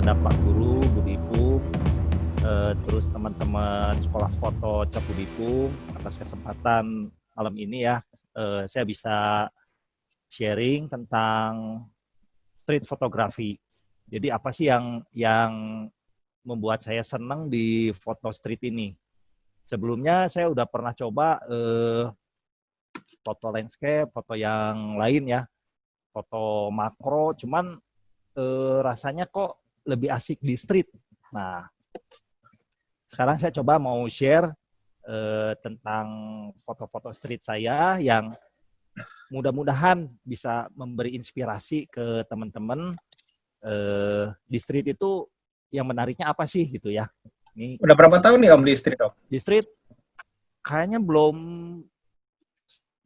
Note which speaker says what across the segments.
Speaker 1: kepada Pak Guru Budipung, terus teman-teman sekolah foto Cap Budipung atas kesempatan malam ini ya, saya bisa sharing tentang street photography. Jadi apa sih yang membuat saya senang di foto street ini? Sebelumnya saya udah pernah coba foto landscape, foto yang lain ya, foto makro, cuman rasanya kok lebih asik di street. Nah, sekarang saya coba mau share tentang foto-foto street saya yang mudah-mudahan bisa memberi inspirasi ke teman-teman di street itu yang menariknya apa sih gitu ya. Ini
Speaker 2: Udah berapa tahun nih Om di street, Om?
Speaker 1: di street kayaknya belum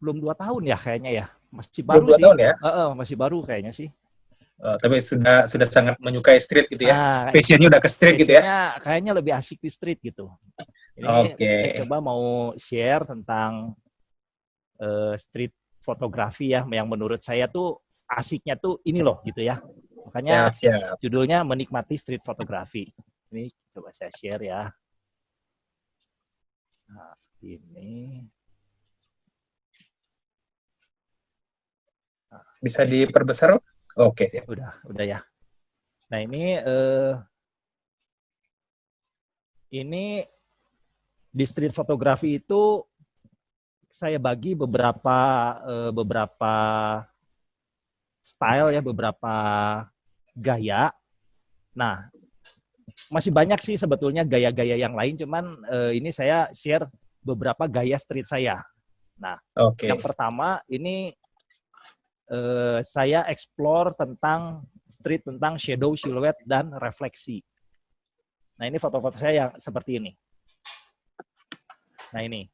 Speaker 1: 2 tahun ya kayaknya ya. Masih baru
Speaker 2: Belum 2
Speaker 1: sih.
Speaker 2: tahun ya?
Speaker 1: Masih baru kayaknya sih.
Speaker 2: Tapi sudah sangat menyukai street gitu ya.
Speaker 1: Nah,
Speaker 2: Passionnya udah ke street gitu ya.
Speaker 1: kayaknya lebih asik di street gitu. Ini
Speaker 2: Oke.
Speaker 1: saya coba mau share tentang street fotografi ya, yang menurut saya tuh asiknya tuh ini loh gitu ya. Makanya
Speaker 2: Siap.
Speaker 1: judulnya menikmati street fotografi. Ini coba saya share ya. Nah, ini.
Speaker 2: Bisa diperbesar, Om? Oke, siap.
Speaker 1: Udah ya. Nah, ini di street fotografi itu saya bagi beberapa style ya, beberapa gaya. Nah, masih banyak sih sebetulnya gaya-gaya yang lain, cuman ini saya share beberapa gaya street saya. Nah, yang pertama ini saya explore tentang street, tentang shadow, silhouette, dan refleksi. Nah, ini foto-foto saya yang seperti ini. Nah, ini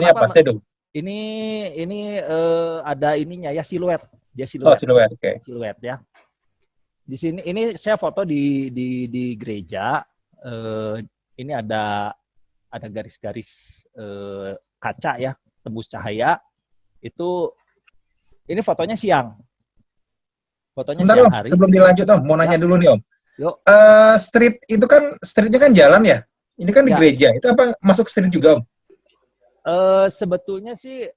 Speaker 2: apa sih, Dong?
Speaker 1: Ini ada ininya ya, siluet. Dia siluet.
Speaker 2: Oh, siluet, oke.
Speaker 1: Siluet ya. Di sini ini saya foto di gereja. Ini ada garis-garis kaca ya, tembus cahaya. Ini fotonya siang. Fotonya
Speaker 2: Sebentar,
Speaker 1: siang
Speaker 2: Om,
Speaker 1: hari.
Speaker 2: sebelum dilanjut, Om, mau nanya dulu nih, Om.
Speaker 1: Yuk.
Speaker 2: Street itu kan, streetnya kan jalan ya? Ini kan di gereja. Itu apa masuk street juga, Om?
Speaker 1: Sebetulnya sih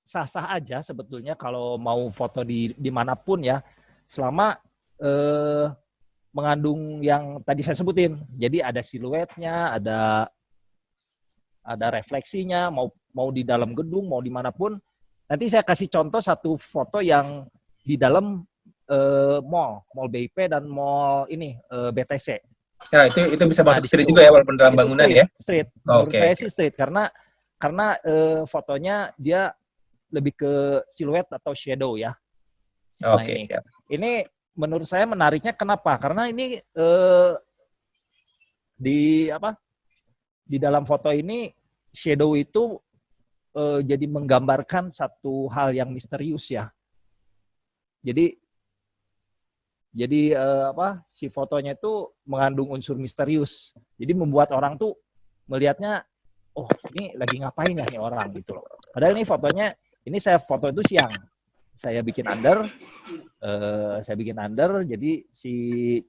Speaker 1: sah-sah aja sebetulnya kalau mau foto di manapun ya, selama mengandung yang tadi saya sebutin. Jadi ada siluetnya, ada refleksinya, mau di dalam gedung, mau dimanapun. Nanti saya kasih contoh satu foto yang di dalam mall BIP dan mall ini BTC.
Speaker 2: Ya, itu bisa masuk street juga ya, walaupun dalam bangunan
Speaker 1: street,
Speaker 2: ya?
Speaker 1: Street. Menurut saya sih street, karena fotonya dia lebih ke siluet atau shadow ya.
Speaker 2: Oke, siap.
Speaker 1: Ini menurut saya menariknya kenapa? Karena ini di dalam foto ini shadow itu jadi menggambarkan satu hal yang misterius ya. Jadi si fotonya itu mengandung unsur misterius. Jadi membuat orang tuh melihatnya, oh ini lagi ngapain ya nih orang gitu loh. Padahal ini fotonya, ini saya foto itu siang. Saya bikin under, jadi si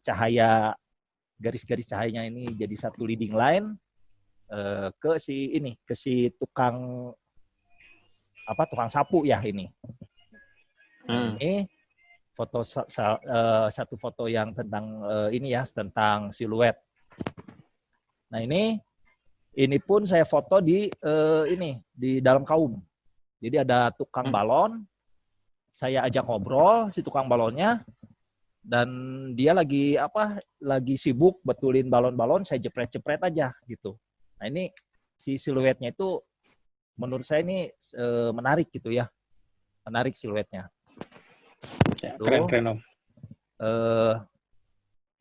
Speaker 1: cahaya, garis-garis cahayanya ini jadi satu leading line ke si tukang sapu ya ini. Ini foto satu foto yang tentang ini ya, tentang siluet. Nah, ini pun saya foto di dalam kaum. Jadi ada tukang balon, saya ajak ngobrol si tukang balonnya, dan dia lagi sibuk betulin balon-balon, saya jepret-jepret aja gitu. Nah, ini si siluetnya itu menurut saya ini menarik gitu ya, menarik siluetnya.
Speaker 2: Keren Om.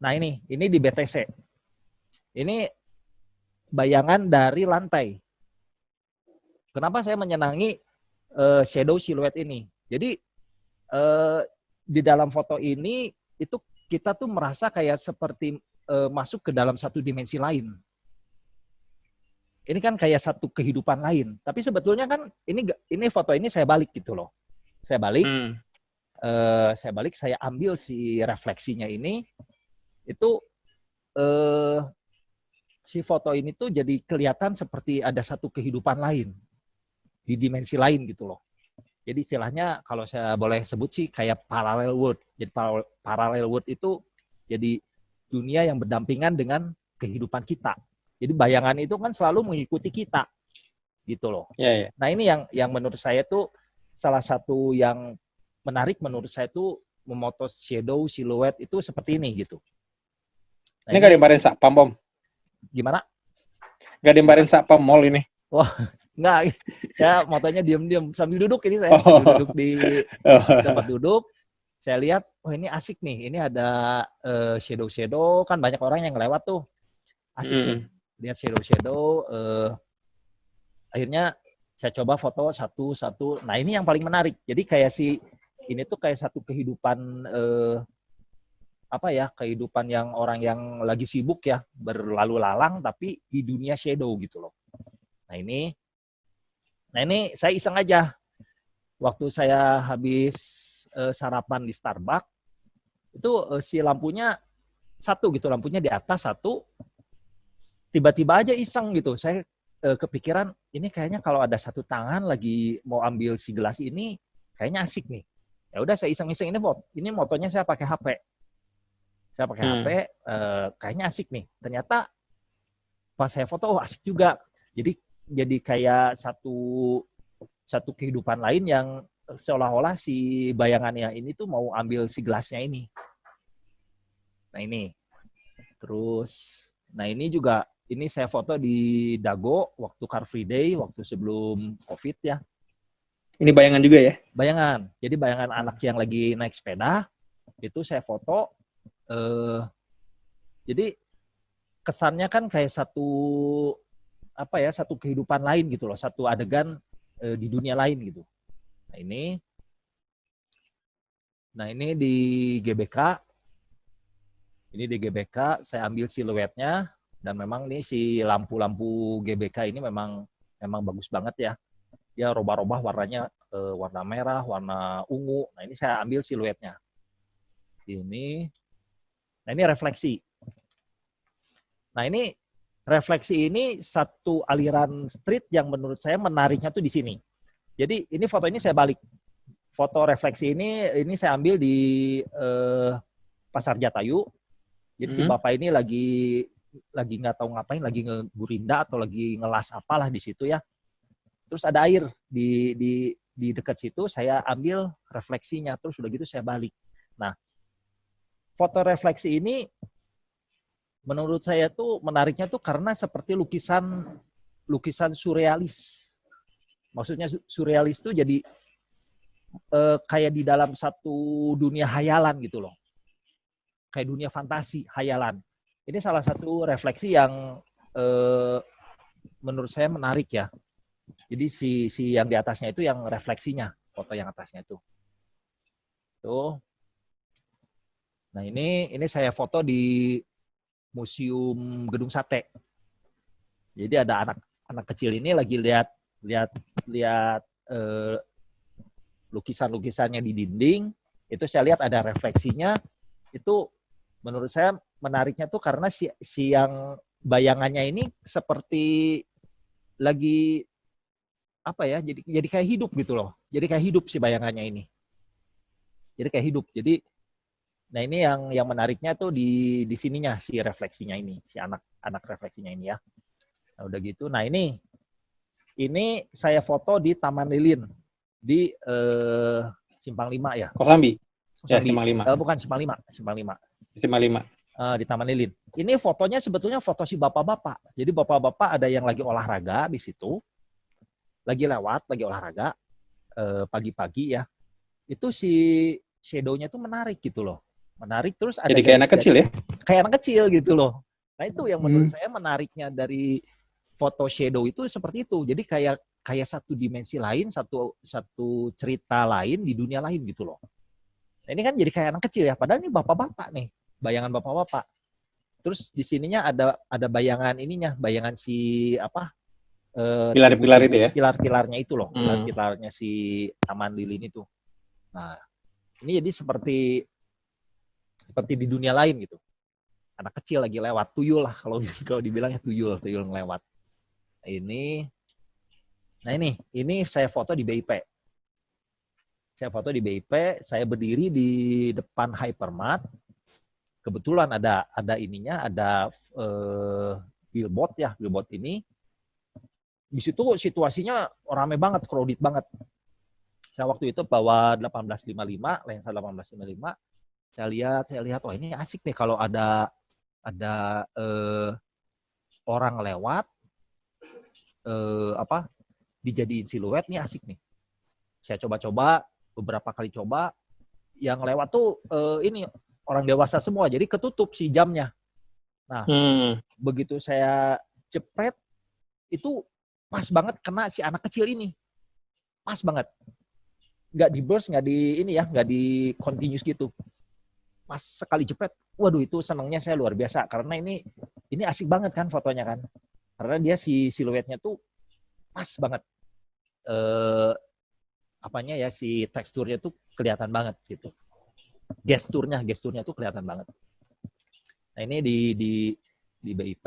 Speaker 1: Nah, ini di BTC. Ini bayangan dari lantai. Kenapa saya menyenangi shadow siluet ini? Jadi di dalam foto ini itu kita tuh merasa kayak seperti masuk ke dalam satu dimensi lain. Ini kan kayak satu kehidupan lain. Tapi sebetulnya kan ini foto ini saya balik gitu loh. Saya balik. saya balik, saya ambil si refleksinya ini, itu si foto ini tuh jadi kelihatan seperti ada satu kehidupan lain di dimensi lain gitu loh. Jadi istilahnya kalau saya boleh sebut sih kayak parallel world. Jadi parallel world itu jadi dunia yang berdampingan dengan kehidupan kita. Jadi bayangan itu kan selalu mengikuti kita gitu loh.
Speaker 3: Ya, ya.
Speaker 1: Nah ini yang menurut saya tuh salah satu yang menarik menurut saya tuh memoto shadow, siluet itu seperti ini gitu. Nah,
Speaker 3: Ini nggak dimarahin Satpam, Om?
Speaker 1: Gimana?
Speaker 3: Nggak dimarahin Satpam mall ini?
Speaker 1: Wah, enggak. Saya motonya diam-diam sambil duduk ini, saya sambil duduk di tempat duduk. Saya lihat, oh ini asik nih. Ini ada shadow-shadow, kan banyak orang yang lewat tuh. Asik nih. Lihat shadow-shadow. Akhirnya saya coba foto satu-satu. Nah ini yang paling menarik. Jadi kayak ini tuh kayak satu kehidupan kehidupan yang orang yang lagi sibuk ya, berlalu lalang tapi di dunia shadow gitu loh. Nah ini saya iseng aja. Waktu saya habis sarapan di Starbucks, itu si lampunya satu gitu, lampunya di atas satu. Tiba-tiba aja iseng gitu. Saya kepikiran, ini kayaknya kalau ada satu tangan lagi mau ambil si gelas ini, kayaknya asik nih. Ya udah saya iseng-iseng ini motonya saya pakai HP. Saya pakai HP, kayaknya asik nih. Ternyata pas saya foto, oh asik juga. Jadi kayak satu kehidupan lain yang seolah-olah si bayangannya ini tuh mau ambil si gelasnya ini. Nah ini. Terus, nah ini juga, ini saya foto di Dago waktu Car Free Day, waktu sebelum COVID ya.
Speaker 3: Ini bayangan juga ya?
Speaker 1: Bayangan. Jadi bayangan anak yang lagi naik sepeda, itu saya foto. Jadi kesannya kan kayak satu kehidupan lain gitu loh, satu adegan di dunia lain gitu. Nah ini di GBK, saya ambil siluetnya, dan memang nih si lampu-lampu GBK ini memang bagus banget ya. Dia robah-robah warnanya, warna merah, warna ungu. Nah ini saya ambil siluetnya. Nah ini refleksi. Nah ini refleksi ini satu aliran street yang menurut saya menariknya tuh di sini. Jadi ini foto ini saya balik. Foto refleksi ini saya ambil di Pasar Jatayu. Jadi si bapak ini lagi nggak tahu ngapain, lagi ngegurinda atau lagi ngelas apalah di situ ya. Terus ada air di dekat situ, saya ambil refleksinya, terus udah gitu saya balik. Nah, foto refleksi ini menurut saya tuh menariknya tuh karena seperti lukisan surrealis. Maksudnya surrealis tuh jadi kayak di dalam satu dunia hayalan gitu loh. Kayak dunia fantasi, hayalan. Ini salah satu refleksi yang menurut saya menarik ya. Jadi si yang di atasnya itu yang refleksinya, foto yang atasnya itu. Tuh. Nah ini saya foto di Museum Gedung Sate. Jadi ada anak kecil ini lagi lihat lukisan-lukisannya di dinding. Itu saya lihat ada refleksinya. Itu menurut saya menariknya tuh karena si yang bayangannya ini seperti lagi jadi kayak hidup gitu loh. Jadi kayak hidup si bayangannya ini. Jadi kayak hidup. Jadi nah ini yang menariknya tuh di sininya si refleksinya ini, si anak refleksinya ini ya. Nah udah gitu. Nah ini saya foto di Taman Lilin di Simpang 5 ya.
Speaker 3: Kosambi. Ya, Simpang 5.
Speaker 1: Bukan Simpang 5. Di Taman Lilin. Ini fotonya sebetulnya foto si bapak-bapak. Jadi bapak-bapak ada yang lagi olahraga di situ. Lagi olahraga pagi-pagi ya. Itu si shadow-nya tuh menarik gitu loh. Menarik, terus ada
Speaker 3: jadi kayak anak kecil ya? Kayak
Speaker 1: anak kecil gitu loh. Nah itu yang menurut saya menariknya dari foto shadow itu seperti itu. Jadi kayak satu dimensi lain, satu cerita lain di dunia lain gitu loh. Nah ini kan jadi kayak anak kecil ya. Padahal ini bapak-bapak nih, bayangan bapak-bapak. Terus di sininya ada bayangan bayangan si
Speaker 3: pilar-pilar itu ya?
Speaker 1: Pilar-pilarnya itu loh, pilar-pilarnya si Taman Lilin itu. Nah Ini jadi seperti di dunia lain gitu. Anak kecil lagi lewat, tuyul lah kalau dibilangnya tuyul ngelewat. Nah ini saya foto di BIP. Saya berdiri di depan hypermart. Kebetulan ada billboard ini. Di situ situasinya rame banget, crowded banget. Saya waktu itu bawa 1855, lensa 1855. Saya lihat, wah ini asik nih kalau ada orang lewat, dijadiin siluet, nih asik nih. Saya coba-coba, beberapa kali coba, yang lewat tuh ini orang dewasa semua, jadi ketutup si jamnya. Nah, begitu saya jepret, itu pas banget kena si anak kecil ini. Pas banget. Nggak di burst, nggak di continuous gitu. Pas sekali jepret, waduh itu senangnya saya luar biasa. Karena ini asik banget kan fotonya kan. Karena dia si siluetnya tuh pas banget. Si teksturnya tuh kelihatan banget gitu. Gesturnya tuh kelihatan banget. Nah ini di BIP,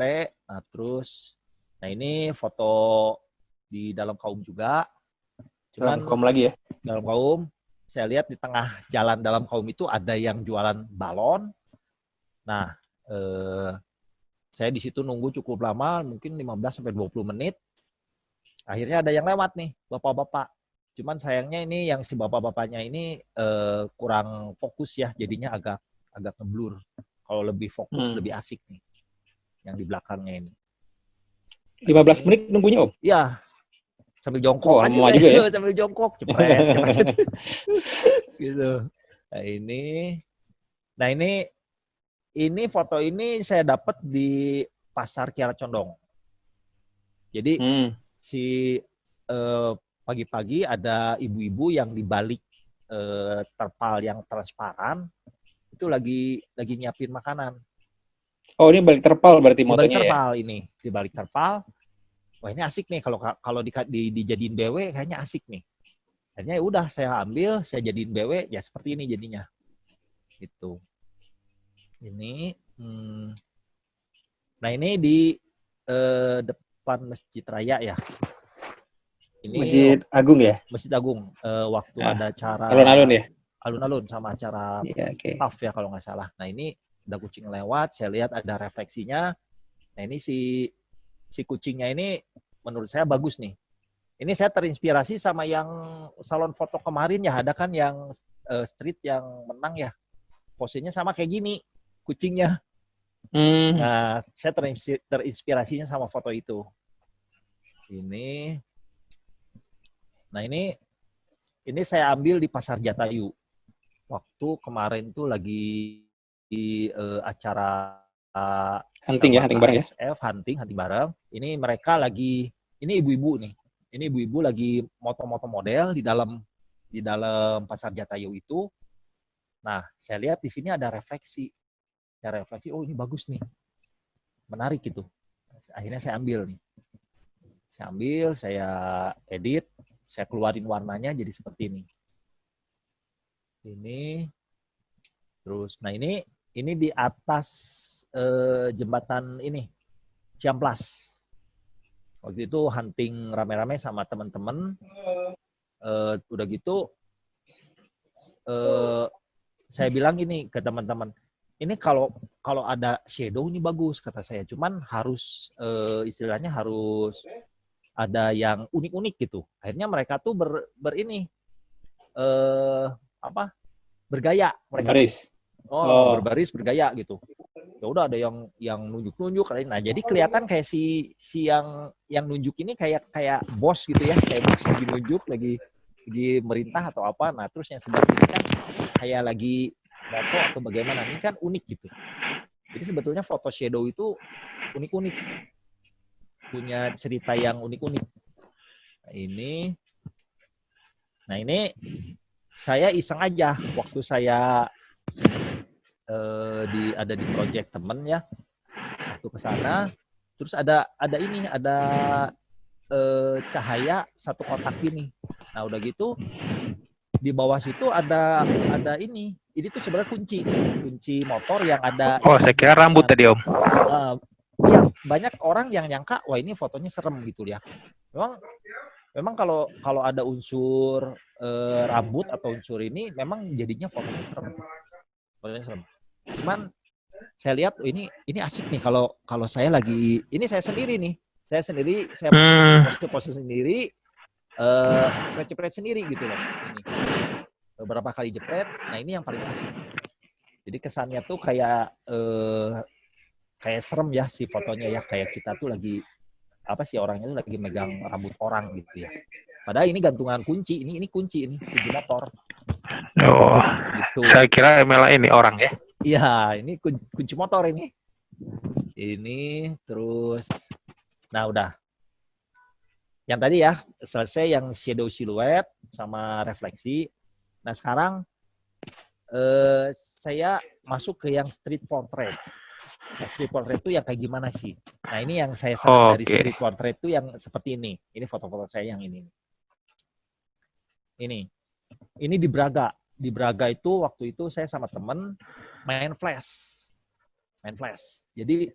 Speaker 1: nah terus, nah ini foto di dalam kaum juga. Cuman
Speaker 3: dalam kaum lagi ya?
Speaker 1: Dalam kaum, saya lihat di tengah jalan dalam kaum itu ada yang jualan balon. Nah, saya di situ nunggu cukup lama, mungkin 15-20 menit. Akhirnya ada yang lewat nih, bapak-bapak. Cuman sayangnya ini yang si bapak-bapaknya ini kurang fokus ya, jadinya agak ngeblur. Kalau lebih fokus, lebih asik nih. Yang di belakangnya ini.
Speaker 3: 15 menit nunggunya, Om?
Speaker 1: Iya. Sambil jongkok aja
Speaker 3: saya juga ya?
Speaker 1: sambil jongkok. Cepet. Gitu. Nah ini foto ini saya dapat di Pasar Kiara Condong. Jadi pagi-pagi ada ibu-ibu yang di balik terpal yang transparan itu lagi nyiapin makanan.
Speaker 3: Oh, ini balik terpal berarti motonya ya?
Speaker 1: Di balik terpal ini, di balik terpal. Wah ini asik nih kalau dijadiin BW kayaknya asik nih. Akhirnya ya udah saya ambil, saya jadiin BW ya seperti ini jadinya. Gitu. Ini nah ini di depan Masjid Raya ya. Ini
Speaker 3: Masjid Agung ya?
Speaker 1: Masjid Agung. Waktu ada acara
Speaker 3: alun-alun ya?
Speaker 1: Alun-alun sama acara TAF ya kalau nggak salah. Nah ini ada kucing lewat, saya lihat ada refleksinya. Nah ini si kucingnya ini menurut saya bagus nih. Ini saya terinspirasi sama yang salon foto kemarin ya, ada kan yang street yang menang ya. Posenya sama kayak gini, kucingnya. Nah, saya terinspirasinya sama foto itu. Nah ini saya ambil di Pasar Jatayu. Waktu kemarin tuh lagi di acara hunting bareng ya? Hunting bareng. Ini mereka lagi, ini ibu-ibu nih. Ini ibu-ibu lagi moto-moto model di dalam Pasar Jatayu itu. Nah, saya lihat di sini ada refleksi. Oh ini bagus nih. Menarik gitu. Akhirnya saya ambil nih. Saya edit, saya keluarin warnanya jadi seperti ini. Terus, nah ini di atas jembatan ini, Ciamplas. Waktu itu hunting rame-rame sama teman-teman. Udah gitu, saya bilang ini ke teman-teman, ini kalau ada shadow ini bagus kata saya. Cuman harus istilahnya harus ada yang unik-unik gitu. Akhirnya mereka tuh bergaya mereka. Berbaris bergaya gitu. Ya udah ada yang nunjuk-nunjuk. Nah jadi kelihatan kayak si yang nunjuk ini kayak bos gitu ya, kayak bos lagi nunjuk, lagi merintah atau apa. Nah terus yang sebelah sini kan kayak lagi moto atau bagaimana. Ini kan unik gitu. Jadi sebetulnya foto shadow itu unik-unik, punya cerita yang unik-unik. Nah ini saya iseng aja waktu saya ada di project temen ya, waktu ke sana terus ada cahaya satu kotak gini. Nah udah gitu Di bawah situ ada ini tuh sebenarnya kunci motor yang ada.
Speaker 3: Oh, saya kira rambut tadi Om.
Speaker 1: Iya, banyak orang yang nyangka wah ini fotonya serem gitu ya. Memang kalau ada unsur rambut atau unsur ini memang jadinya fotonya serem. Cuman saya lihat ini asik nih kalau saya lagi ini saya sendiri saya pose sendiri, jepret sendiri gitu loh. Ini beberapa kali jepret. Nah ini yang paling asik. Jadi kesannya tuh kayak serem ya si fotonya ya, kayak kita tuh lagi apa sih, orangnya tuh lagi megang rambut orang gitu ya. Padahal ini gantungan kunci, ini kunci motor.
Speaker 3: Oh,
Speaker 1: gitu.
Speaker 3: Saya kira Mela ini orang ya.
Speaker 1: Iya, ini kunci motor ini. Ini terus, nah udah. Yang tadi ya selesai yang shadow silhouette sama refleksi. Nah sekarang saya masuk ke yang street portrait. Street portrait itu yang kayak gimana sih? Nah ini yang saya senang dari street portrait itu yang seperti ini. Ini foto-foto saya yang ini. Ini di Braga. Di Braga itu waktu itu saya sama temen main flash. Jadi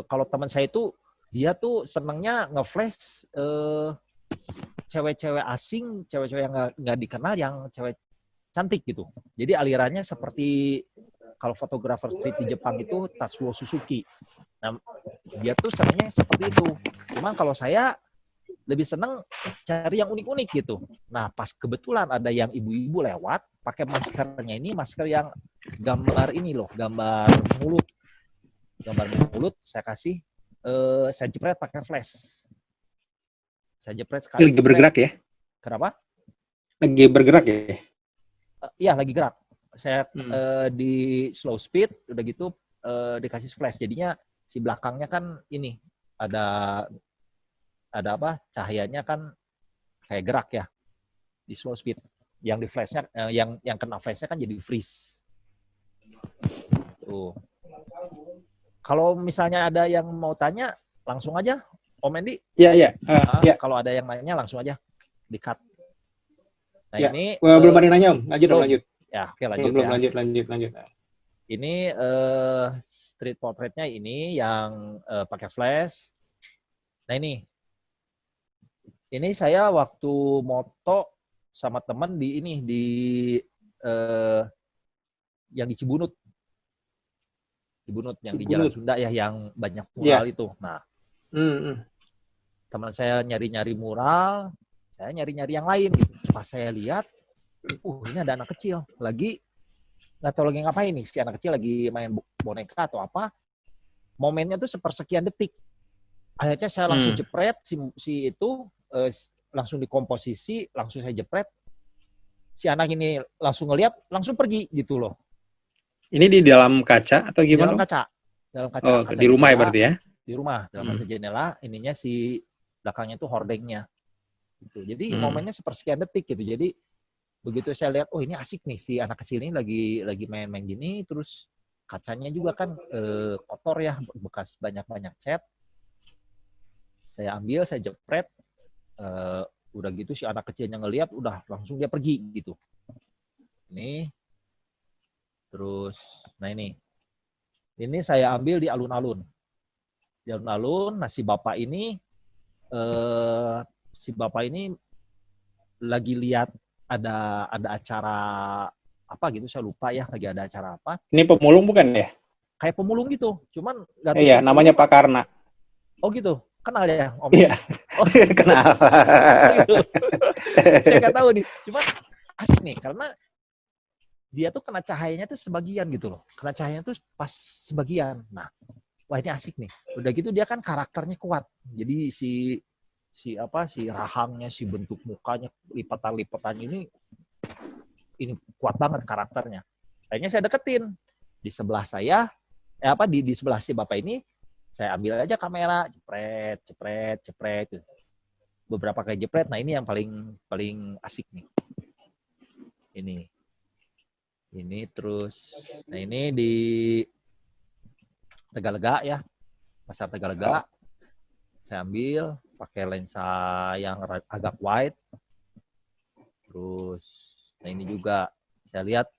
Speaker 1: kalau teman saya itu dia tuh senangnya nge-flash cewek-cewek asing, cewek-cewek yang nggak dikenal, yang cewek cantik gitu. Jadi alirannya seperti kalau fotografer street di Jepang itu Tatsuo Suzuki. Nah, dia tuh senangnya seperti itu. Cuman kalau saya lebih seneng cari yang unik-unik gitu. Nah, pas kebetulan ada yang ibu-ibu lewat, pakai maskernya ini, masker yang gambar ini loh, gambar mulut. Gambar mulut, saya kasih, saya jepret pakai flash. Saya jepret sekali.
Speaker 3: Lagi bergerak ya?
Speaker 1: Kenapa?
Speaker 3: Lagi bergerak ya?
Speaker 1: Iya, lagi gerak. Saya di slow speed, udah gitu dikasih flash. Jadinya si belakangnya kan ini, ada apa, cahayanya kan kayak gerak ya di slow speed. Yang di flashnya yang kena flashnya kan jadi freeze tuh. Kalau misalnya ada yang mau tanya langsung aja Om Endi.
Speaker 3: Iya.
Speaker 1: Kalau ada yang nanya langsung aja di cut. Nah
Speaker 3: ya.
Speaker 1: Ini
Speaker 3: belum ada yang nanya Om, lanjut.
Speaker 1: Ya oke, lanjut.
Speaker 3: Belum
Speaker 1: ya.
Speaker 3: lanjut.
Speaker 1: Ini street portraitnya ini yang pakai flash. Nah ini saya waktu moto sama teman di yang di Cibunut yang di Jalan Sunda ya, yang banyak mural itu. Nah, teman saya nyari-nyari mural, saya nyari-nyari yang lain gitu. Pas saya lihat, ini ada anak kecil lagi nggak tahu lagi ngapain nih, si anak kecil lagi main boneka atau apa. Momennya tuh sepersekian detik. Akhirnya saya langsung jepret si itu, langsung dikomposisi, langsung saya jepret. Si anak ini langsung ngeliat, langsung pergi gitu loh.
Speaker 3: Ini di dalam kaca atau gimana?
Speaker 1: Dalam kaca.
Speaker 3: Oh,
Speaker 1: kaca
Speaker 3: di rumah
Speaker 1: jendela,
Speaker 3: ya berarti ya?
Speaker 1: Di rumah, dalam kaca jendela, ininya si belakangnya tuh hordengnya. Gitu. Jadi momennya sepersekian detik gitu. Jadi begitu saya lihat, oh ini asik nih, si anak kecil ini lagi main-main gini, terus kacanya juga kan kotor ya, bekas banyak-banyak cat. Saya ambil, saya jepret, udah gitu si anak kecilnya ngelihat, udah langsung dia pergi gitu. Ini, terus, nah ini saya ambil di alun-alun. Di alun-alun, nah si bapak ini lagi lihat ada acara apa gitu, saya lupa ya, lagi ada acara apa.
Speaker 3: Ini pemulung bukan ya?
Speaker 1: Kayak pemulung gitu, cuman nggak tahu.
Speaker 3: Iya, namanya Pak Karna.
Speaker 1: Oh gitu, kenal ya Om?
Speaker 3: Iya,
Speaker 1: oh,
Speaker 3: kenal.
Speaker 1: gitu. Saya nggak tahu nih, cuman asik nih, karena dia tuh kena cahayanya tuh sebagian gitu loh, kena cahayanya tuh pas sebagian. Nah, wah ini asik nih. Udah gitu dia kan karakternya kuat, jadi si rahangnya, si bentuk mukanya, lipatan-lipatan ini kuat banget karakternya. Akhirnya saya deketin. Di sebelah saya, di sebelah si bapak ini, saya ambil aja kamera, jepret. Beberapa kali jepret. Nah ini yang paling asik nih. Ini terus, nah ini di Tegalega ya, Pasar Tegalega. Saya ambil pakai lensa yang agak wide. Terus, nah ini juga saya lihat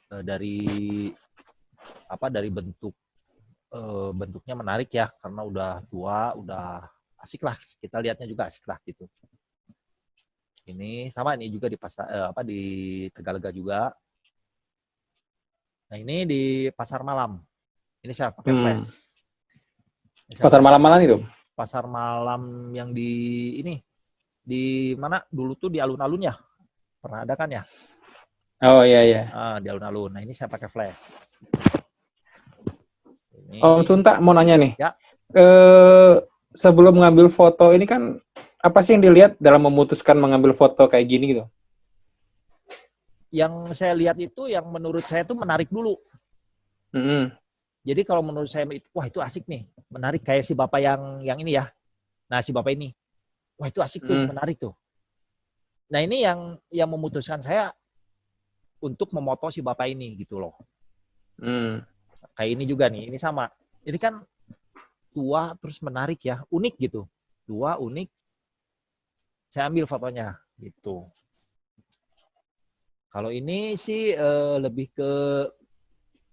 Speaker 1: dari bentuknya menarik ya, karena udah tua, udah asik lah. Kita lihatnya juga asik lah gitu. Ini sama, ini juga di di Tegalega juga. Nah ini di pasar malam. Ini saya pakai flash.
Speaker 3: Pasar malam-malam itu?
Speaker 1: Pasar malam yang di mana dulu tuh di alun-alun ya, pernah ada kan ya?
Speaker 3: Oh iya.
Speaker 1: Di alun-alun. Nah ini saya pakai flash. Ini.
Speaker 3: Om Sunta mau nanya nih.
Speaker 1: Ya.
Speaker 3: Sebelum mengambil foto ini kan apa sih yang dilihat dalam memutuskan mengambil foto kayak gini gitu?
Speaker 1: Yang saya lihat itu yang menurut saya tuh menarik dulu. Jadi kalau menurut saya wah itu asik nih, menarik kayak si bapak yang ini ya. Nah si bapak ini, wah itu asik tuh, menarik tuh. Nah ini yang memutuskan saya untuk memoto si bapak ini gitu loh. Kayak ini juga nih, ini sama. Ini kan tua terus menarik ya, unik gitu. Tua, unik. Saya ambil fotonya gitu. Kalau ini sih lebih ke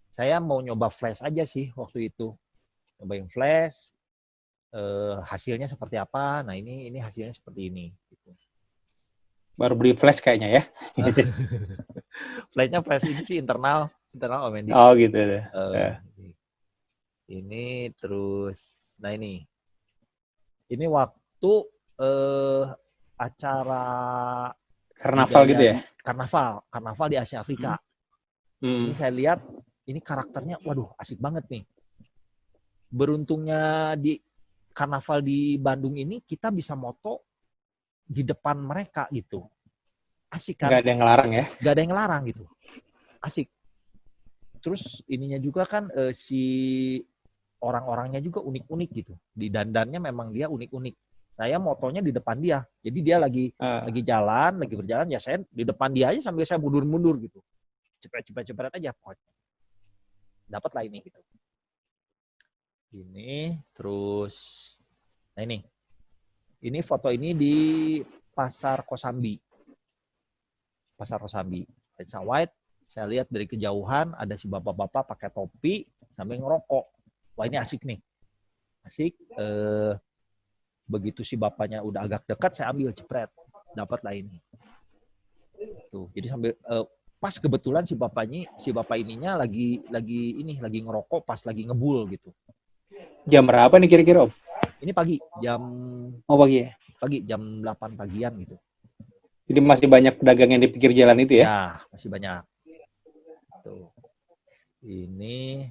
Speaker 1: saya mau nyoba flash aja sih waktu itu. Nyobain flash, hasilnya seperti apa. Nah ini hasilnya seperti ini. Gitu.
Speaker 3: Baru beli flash kayaknya ya.
Speaker 1: Flashnya flash ini sih internal Om Andy.
Speaker 3: Oh gitu.
Speaker 1: Ini terus, nah ini waktu acara
Speaker 3: karnaval gitu ya?
Speaker 1: Karnaval di Asia Afrika. Ini saya lihat, ini karakternya, waduh asik banget nih. Beruntungnya di karnaval di Bandung ini kita bisa moto di depan mereka gitu. Asik kan?
Speaker 3: Gak ada yang ngelarang ya?
Speaker 1: Gak ada yang ngelarang gitu. Asik. Terus ininya juga kan si orang-orangnya juga unik-unik gitu. Di dandannya memang dia unik-unik. Saya motonya di depan dia. Jadi dia lagi berjalan, ya saya di depan dia aja sambil saya mundur-mundur gitu. Cepet aja. Dapat lah ini gitu. Ini terus, nah ini foto ini di Pasar Kosambi. Lensa White, saya lihat dari kejauhan ada si bapak-bapak pakai topi sambil ngerokok. Wah ini asik nih. Asik. Begitu si bapaknya udah agak dekat, saya ambil jepret. Dapat lah ini. Tuh, jadi sambil pas kebetulan si bapak ininya lagi ngerokok pas lagi ngebul gitu.
Speaker 3: Jam berapa nih kira-kira Om?
Speaker 1: Ini pagi,
Speaker 3: pagi ya?
Speaker 1: Pagi, jam 8 pagian gitu.
Speaker 3: Jadi masih banyak pedagang yang di pinggir jalan itu ya?
Speaker 1: Ya, masih banyak. Tuh. Ini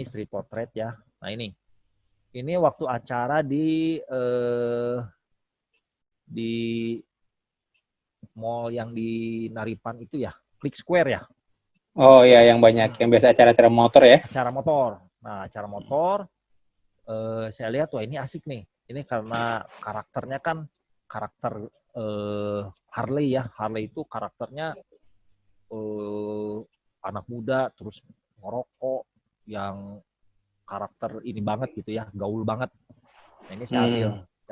Speaker 1: street portrait ya. Nah ini waktu acara di mall yang di Naripan itu ya, Click Square ya.
Speaker 3: Oh iya, yang banyak, yang biasa acara-acara motor ya?
Speaker 1: Acara motor. Nah, acara motor, saya lihat wah ini asik nih. Ini karena karakternya kan karakter Harley ya. Harley itu karakternya anak muda terus ngerokok yang karakter ini banget gitu ya, gaul banget. Nah, ini saya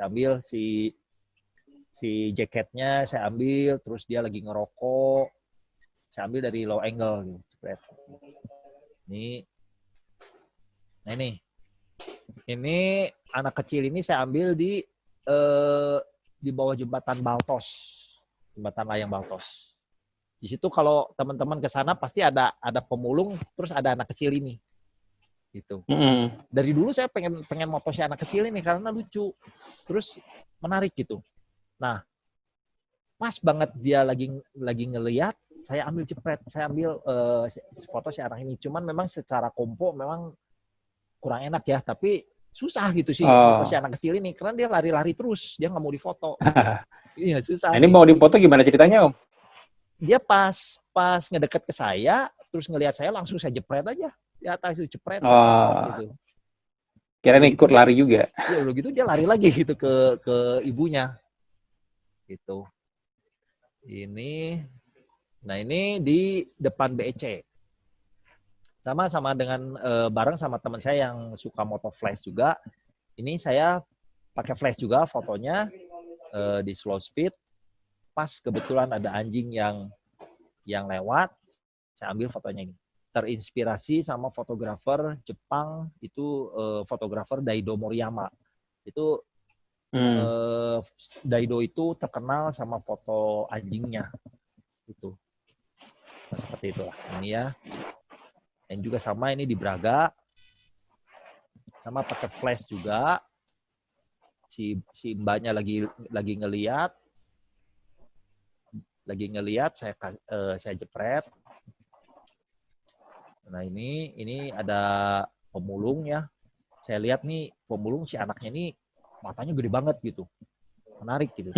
Speaker 1: ambil si jaketnya saya ambil, terus dia lagi ngerokok, saya ambil dari low angle gitu. Nah ini anak kecil ini saya ambil di bawah jembatan layang Baltos. Di situ kalau teman-teman ke sana pasti ada pemulung, terus ada anak kecil ini. Gitu. Dari dulu saya pengen moto si anak kecil ini karena lucu, terus menarik gitu. Nah, pas banget dia lagi ngelihat, saya ambil jepret, saya ambil foto si anak ini. Cuman memang secara kompo memang kurang enak ya, tapi susah gitu sih foto si anak kecil ini karena dia lari-lari terus, dia nggak mau difoto. Iya susah.
Speaker 3: Nah, ini mau dipoto gimana ceritanya Om?
Speaker 1: Dia pas ngedeket ke saya, terus ngelihat saya langsung saya jepret aja di atas itu jepret gitu.
Speaker 3: Kira ikut lari juga.
Speaker 1: Iya udah gitu dia lari lagi gitu ke ibunya. Gitu. Ini di depan BEC. Sama dengan bareng sama teman saya yang suka moto flash juga. Ini saya pakai flash juga fotonya di slow speed. pas kebetulan ada anjing yang lewat, saya ambil fotonya ini. Terinspirasi sama fotografer Jepang itu fotografer Daido Moriyama. Itu Daido itu terkenal sama foto anjingnya itu. Nah, seperti itulah ini ya. Dan juga sama ini di Braga, sama pakai flash juga. Si mbaknya lagi ngeliat, saya jepret. Nah ini ada pemulung ya. Saya lihat nih pemulung si anaknya ini matanya gede banget gitu, menarik gitu.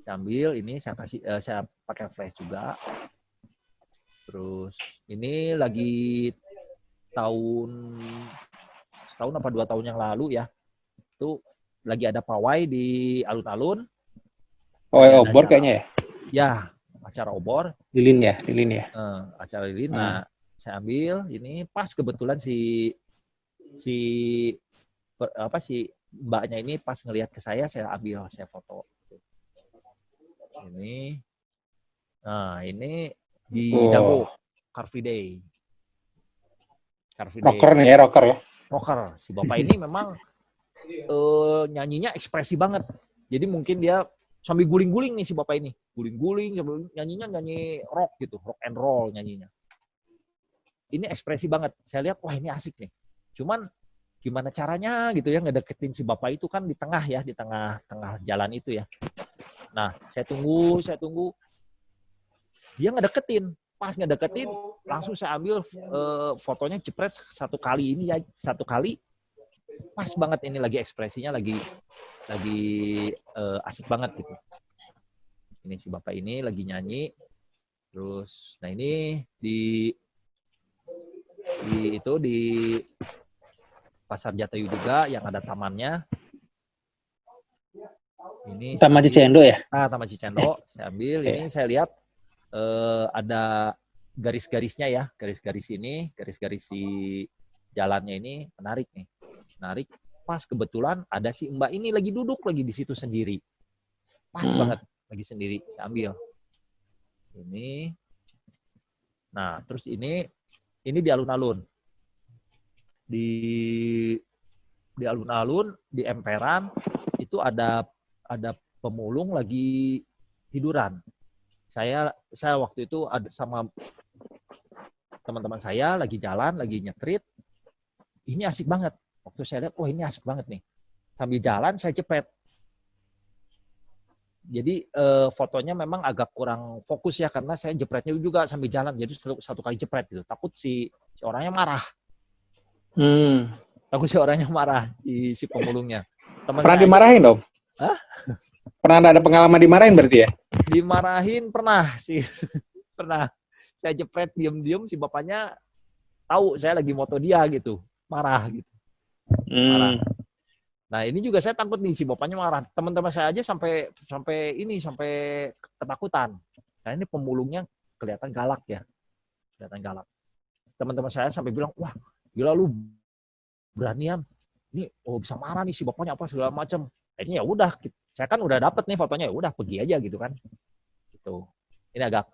Speaker 1: Sambil ini saya pakai flash juga. Terus ini lagi setahun apa 2 tahun yang lalu ya, itu lagi ada pawai di alun-alun.
Speaker 3: Pawai obor kayaknya ya?
Speaker 1: Ya, acara obor.
Speaker 3: Lilin ya?
Speaker 1: Acara lilin. Nah, saya ambil ini pas kebetulan si mbaknya ini pas ngelihat ke saya ambil, saya foto. Ini. Nah, ini di Dago Car Free Day.
Speaker 3: Rocker nih ya, rocker ya.
Speaker 1: Rocker. Si bapak ini memang nyanyinya ekspresi banget. Jadi mungkin dia sambil guling-guling nih si bapak ini. Guling-guling, nyanyi rock gitu, rock and roll nyanyinya. Ini ekspresi banget. Saya lihat, wah ini asik nih. Cuman gimana caranya gitu ya ngedeketin si bapak itu kan di tengah jalan itu ya. Nah, saya tunggu. Dia ngedeketin. Pas ngedeketin, langsung saya ambil fotonya jepret satu kali. Pas banget ini lagi ekspresinya lagi asik banget gitu. Ini si bapak ini lagi nyanyi. Terus, nah ini di Pasar Jatayu juga yang ada tamannya. Ini
Speaker 3: Taman Cicendo ya?
Speaker 1: Taman Cicendo. Saya ambil ini, saya lihat ada garis-garisnya ya, garis-garis si jalannya ini menarik nih. Menarik. Pas kebetulan ada si mbak ini lagi duduk lagi di situ sendiri. Pas banget lagi sendiri, saya ambil. Ini. Nah, terus ini di alun-alun. Di alun-alun, di emperan itu ada pemulung lagi tiduran. Saya waktu itu ada sama teman-teman saya lagi jalan, lagi nyetrit. Ini asik banget. Waktu saya lihat, ini asik banget nih. Sambil jalan saya jepret. Jadi fotonya memang agak kurang fokus ya karena saya jepretnya juga sambil jalan. Jadi satu kali jepret gitu. Takut si orangnya marah. Takut si orangnya marah, si pemulungnya.
Speaker 3: Pernah dimarahin dong?
Speaker 1: Hah?
Speaker 3: Pernah ada pengalaman dimarahin berarti ya?
Speaker 1: Dimarahin pernah sih. Pernah. Saya jepret diem-diem, si bapaknya tahu saya lagi moto dia gitu. Marah gitu. Marah. Nah ini juga saya takut nih si bapaknya marah. Teman-teman saya aja sampai ketakutan. Nah ini pemulungnya kelihatan galak ya. Kelihatan galak. Teman-teman saya sampai bilang, wah gila lu beranian. Ini bisa marah nih si bapaknya apa segala macam. Ini ya udah, saya kan udah dapet nih fotonya, ya udah pergi aja gitu kan. Gitu. Ini agak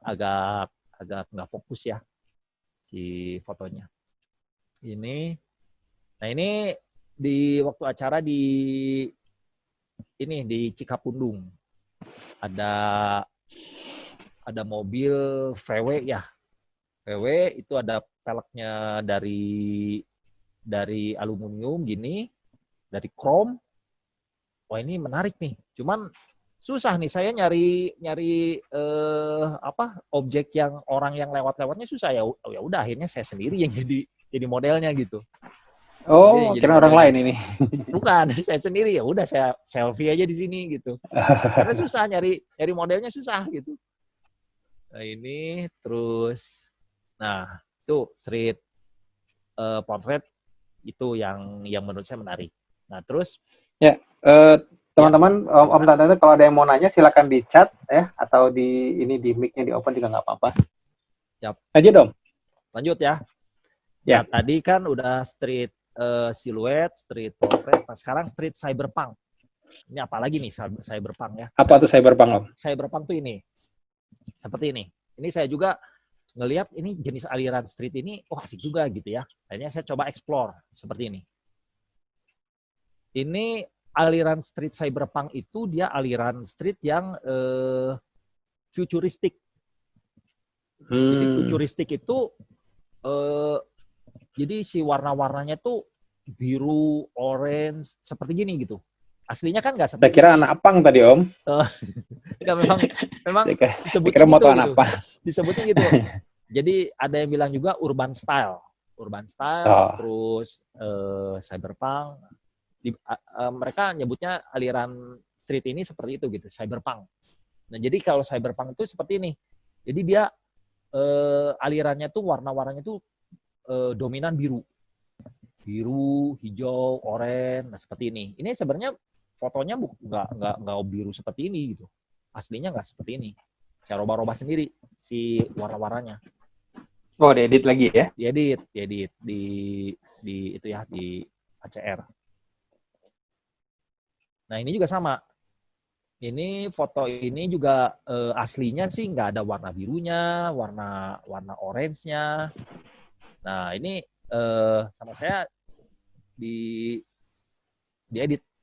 Speaker 1: nggak fokus ya si fotonya. Ini, nah ini di waktu acara di Cikapundung ada mobil VW ya. VW itu ada peleknya dari aluminium gini, dari krom. Wah ini menarik nih. Cuman susah nih saya nyari objek yang orang yang lewatnya susah ya. Ya udah akhirnya saya sendiri yang jadi modelnya gitu.
Speaker 3: Oh, kira orang lain ini.
Speaker 1: Bukan, saya sendiri ya udah saya selfie aja di sini gitu. Karena susah nyari modelnya susah gitu. Nah, ini terus itu street portrait itu yang menurut saya menarik. Nah, terus
Speaker 3: ya teman-teman, Om Tante kalau ada yang mau nanya silakan di chat ya atau di mic-nya di open juga nggak apa-apa.
Speaker 1: Yap.
Speaker 3: Aja dong.
Speaker 1: Lanjut ya.
Speaker 3: Ya.
Speaker 1: Nah, tadi kan udah street silhouette, street portrait, nah sekarang street cyberpunk. Ini apalagi nih cyberpunk ya.
Speaker 3: Apa tuh cyberpunk, Om?
Speaker 1: Cyberpunk tuh ini. Seperti ini. Ini saya juga ngelihat ini jenis aliran street ini, asik juga gitu ya. Akhirnya saya coba explore seperti ini. Ini aliran street cyberpunk itu dia aliran street yang futuristik. Jadi futuristik itu jadi si warna-warnanya tuh biru, orange, seperti gini gitu. Aslinya kan nggak
Speaker 3: Saya
Speaker 1: seperti
Speaker 3: kira anak pang tadi, Om.
Speaker 1: Enggak, memang
Speaker 3: Saya
Speaker 1: disebutnya
Speaker 3: kira moto
Speaker 1: gitu,
Speaker 3: anak
Speaker 1: gitu.
Speaker 3: pang.
Speaker 1: Disebutnya gitu. Jadi ada yang bilang juga urban style, terus cyberpunk. Mereka nyebutnya aliran street ini seperti itu gitu, cyberpunk. Nah, jadi kalau cyberpunk itu seperti ini. Jadi dia alirannya tuh warna-warnanya tuh dominan biru, hijau, oranye, nah seperti ini. Ini sebenarnya fotonya nggak biru seperti ini gitu. Aslinya nggak seperti ini. Saya rubah-rubah sendiri si warna-warnanya.
Speaker 3: Oh, diedit lagi ya?
Speaker 1: Diedit di itu ya di ACR. Nah ini juga sama. Ini foto ini juga aslinya sih nggak ada warna birunya, warna orange-nya. Nah ini sama saya diedit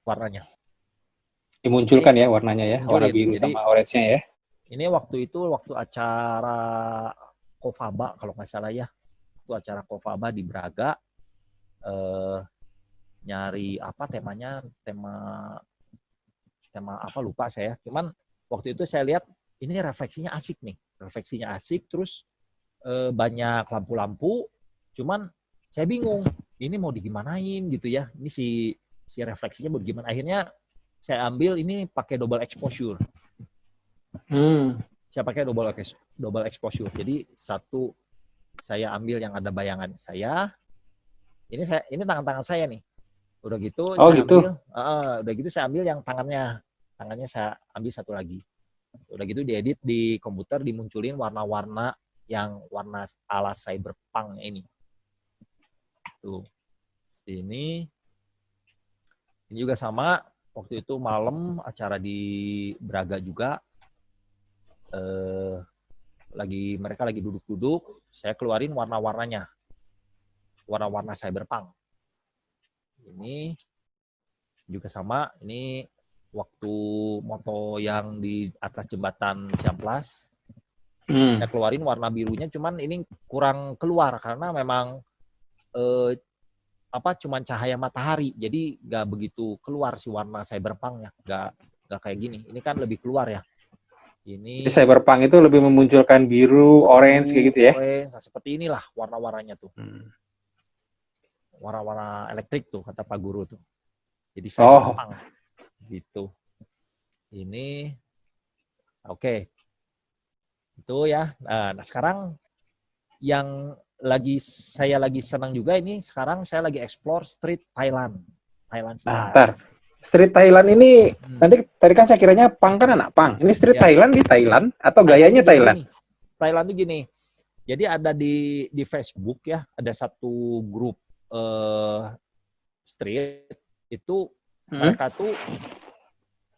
Speaker 1: warnanya.
Speaker 3: Dimunculkan ya warnanya ya, warna biru
Speaker 1: Jadi,
Speaker 3: sama orange-nya ya.
Speaker 1: Ini waktu acara Kofaba kalau nggak salah ya, itu acara Kofaba di Braga. Nyari apa temanya, tema apa lupa saya. Cuman waktu itu saya lihat ini refleksinya asik, terus banyak lampu-lampu. Cuman saya bingung, ini mau digimanain gitu ya. Ini si refleksinya mau gimana? Akhirnya saya ambil ini pakai double exposure. Saya pakai double exposure. Jadi satu saya ambil yang ada bayangan saya. Ini tangan-tangan saya nih. Udah gitu saya ambil yang tangannya saya ambil satu lagi. Udah gitu diedit di komputer, dimunculin warna-warna yang warna ala cyberpunk ini. Tuh. Ini juga sama, waktu itu malam acara di Braga juga. Mereka lagi duduk-duduk, saya keluarin warna-warnanya. Warna-warna cyberpunk. Ini juga sama, ini waktu moto yang di atas jembatan Ciamplas. Saya keluarin warna birunya, cuman ini kurang keluar karena memang cuman cahaya matahari, jadi nggak begitu keluar si warna cyberpunknya, nggak kayak gini. Ini kan lebih keluar ya. Ini
Speaker 3: jadi cyberpunk itu lebih memunculkan biru, orange kayak gitu ya.
Speaker 1: Orange, nah seperti inilah warna-warnanya tuh. Warna-warna elektrik tuh kata Pak Guru tuh. Jadi cyberpunk gitu. Ini oke. Itu ya. Nah, sekarang yang saya lagi senang juga ini, sekarang saya lagi explore street Thailand style.
Speaker 3: Nah, street Thailand ini tadi kan saya kiranya punk kan anak punk. Ini street Thailand di Thailand atau gayanya Thailand?
Speaker 1: Thailand tuh gini. Jadi ada di Facebook ya, ada satu grup street itu mereka tuh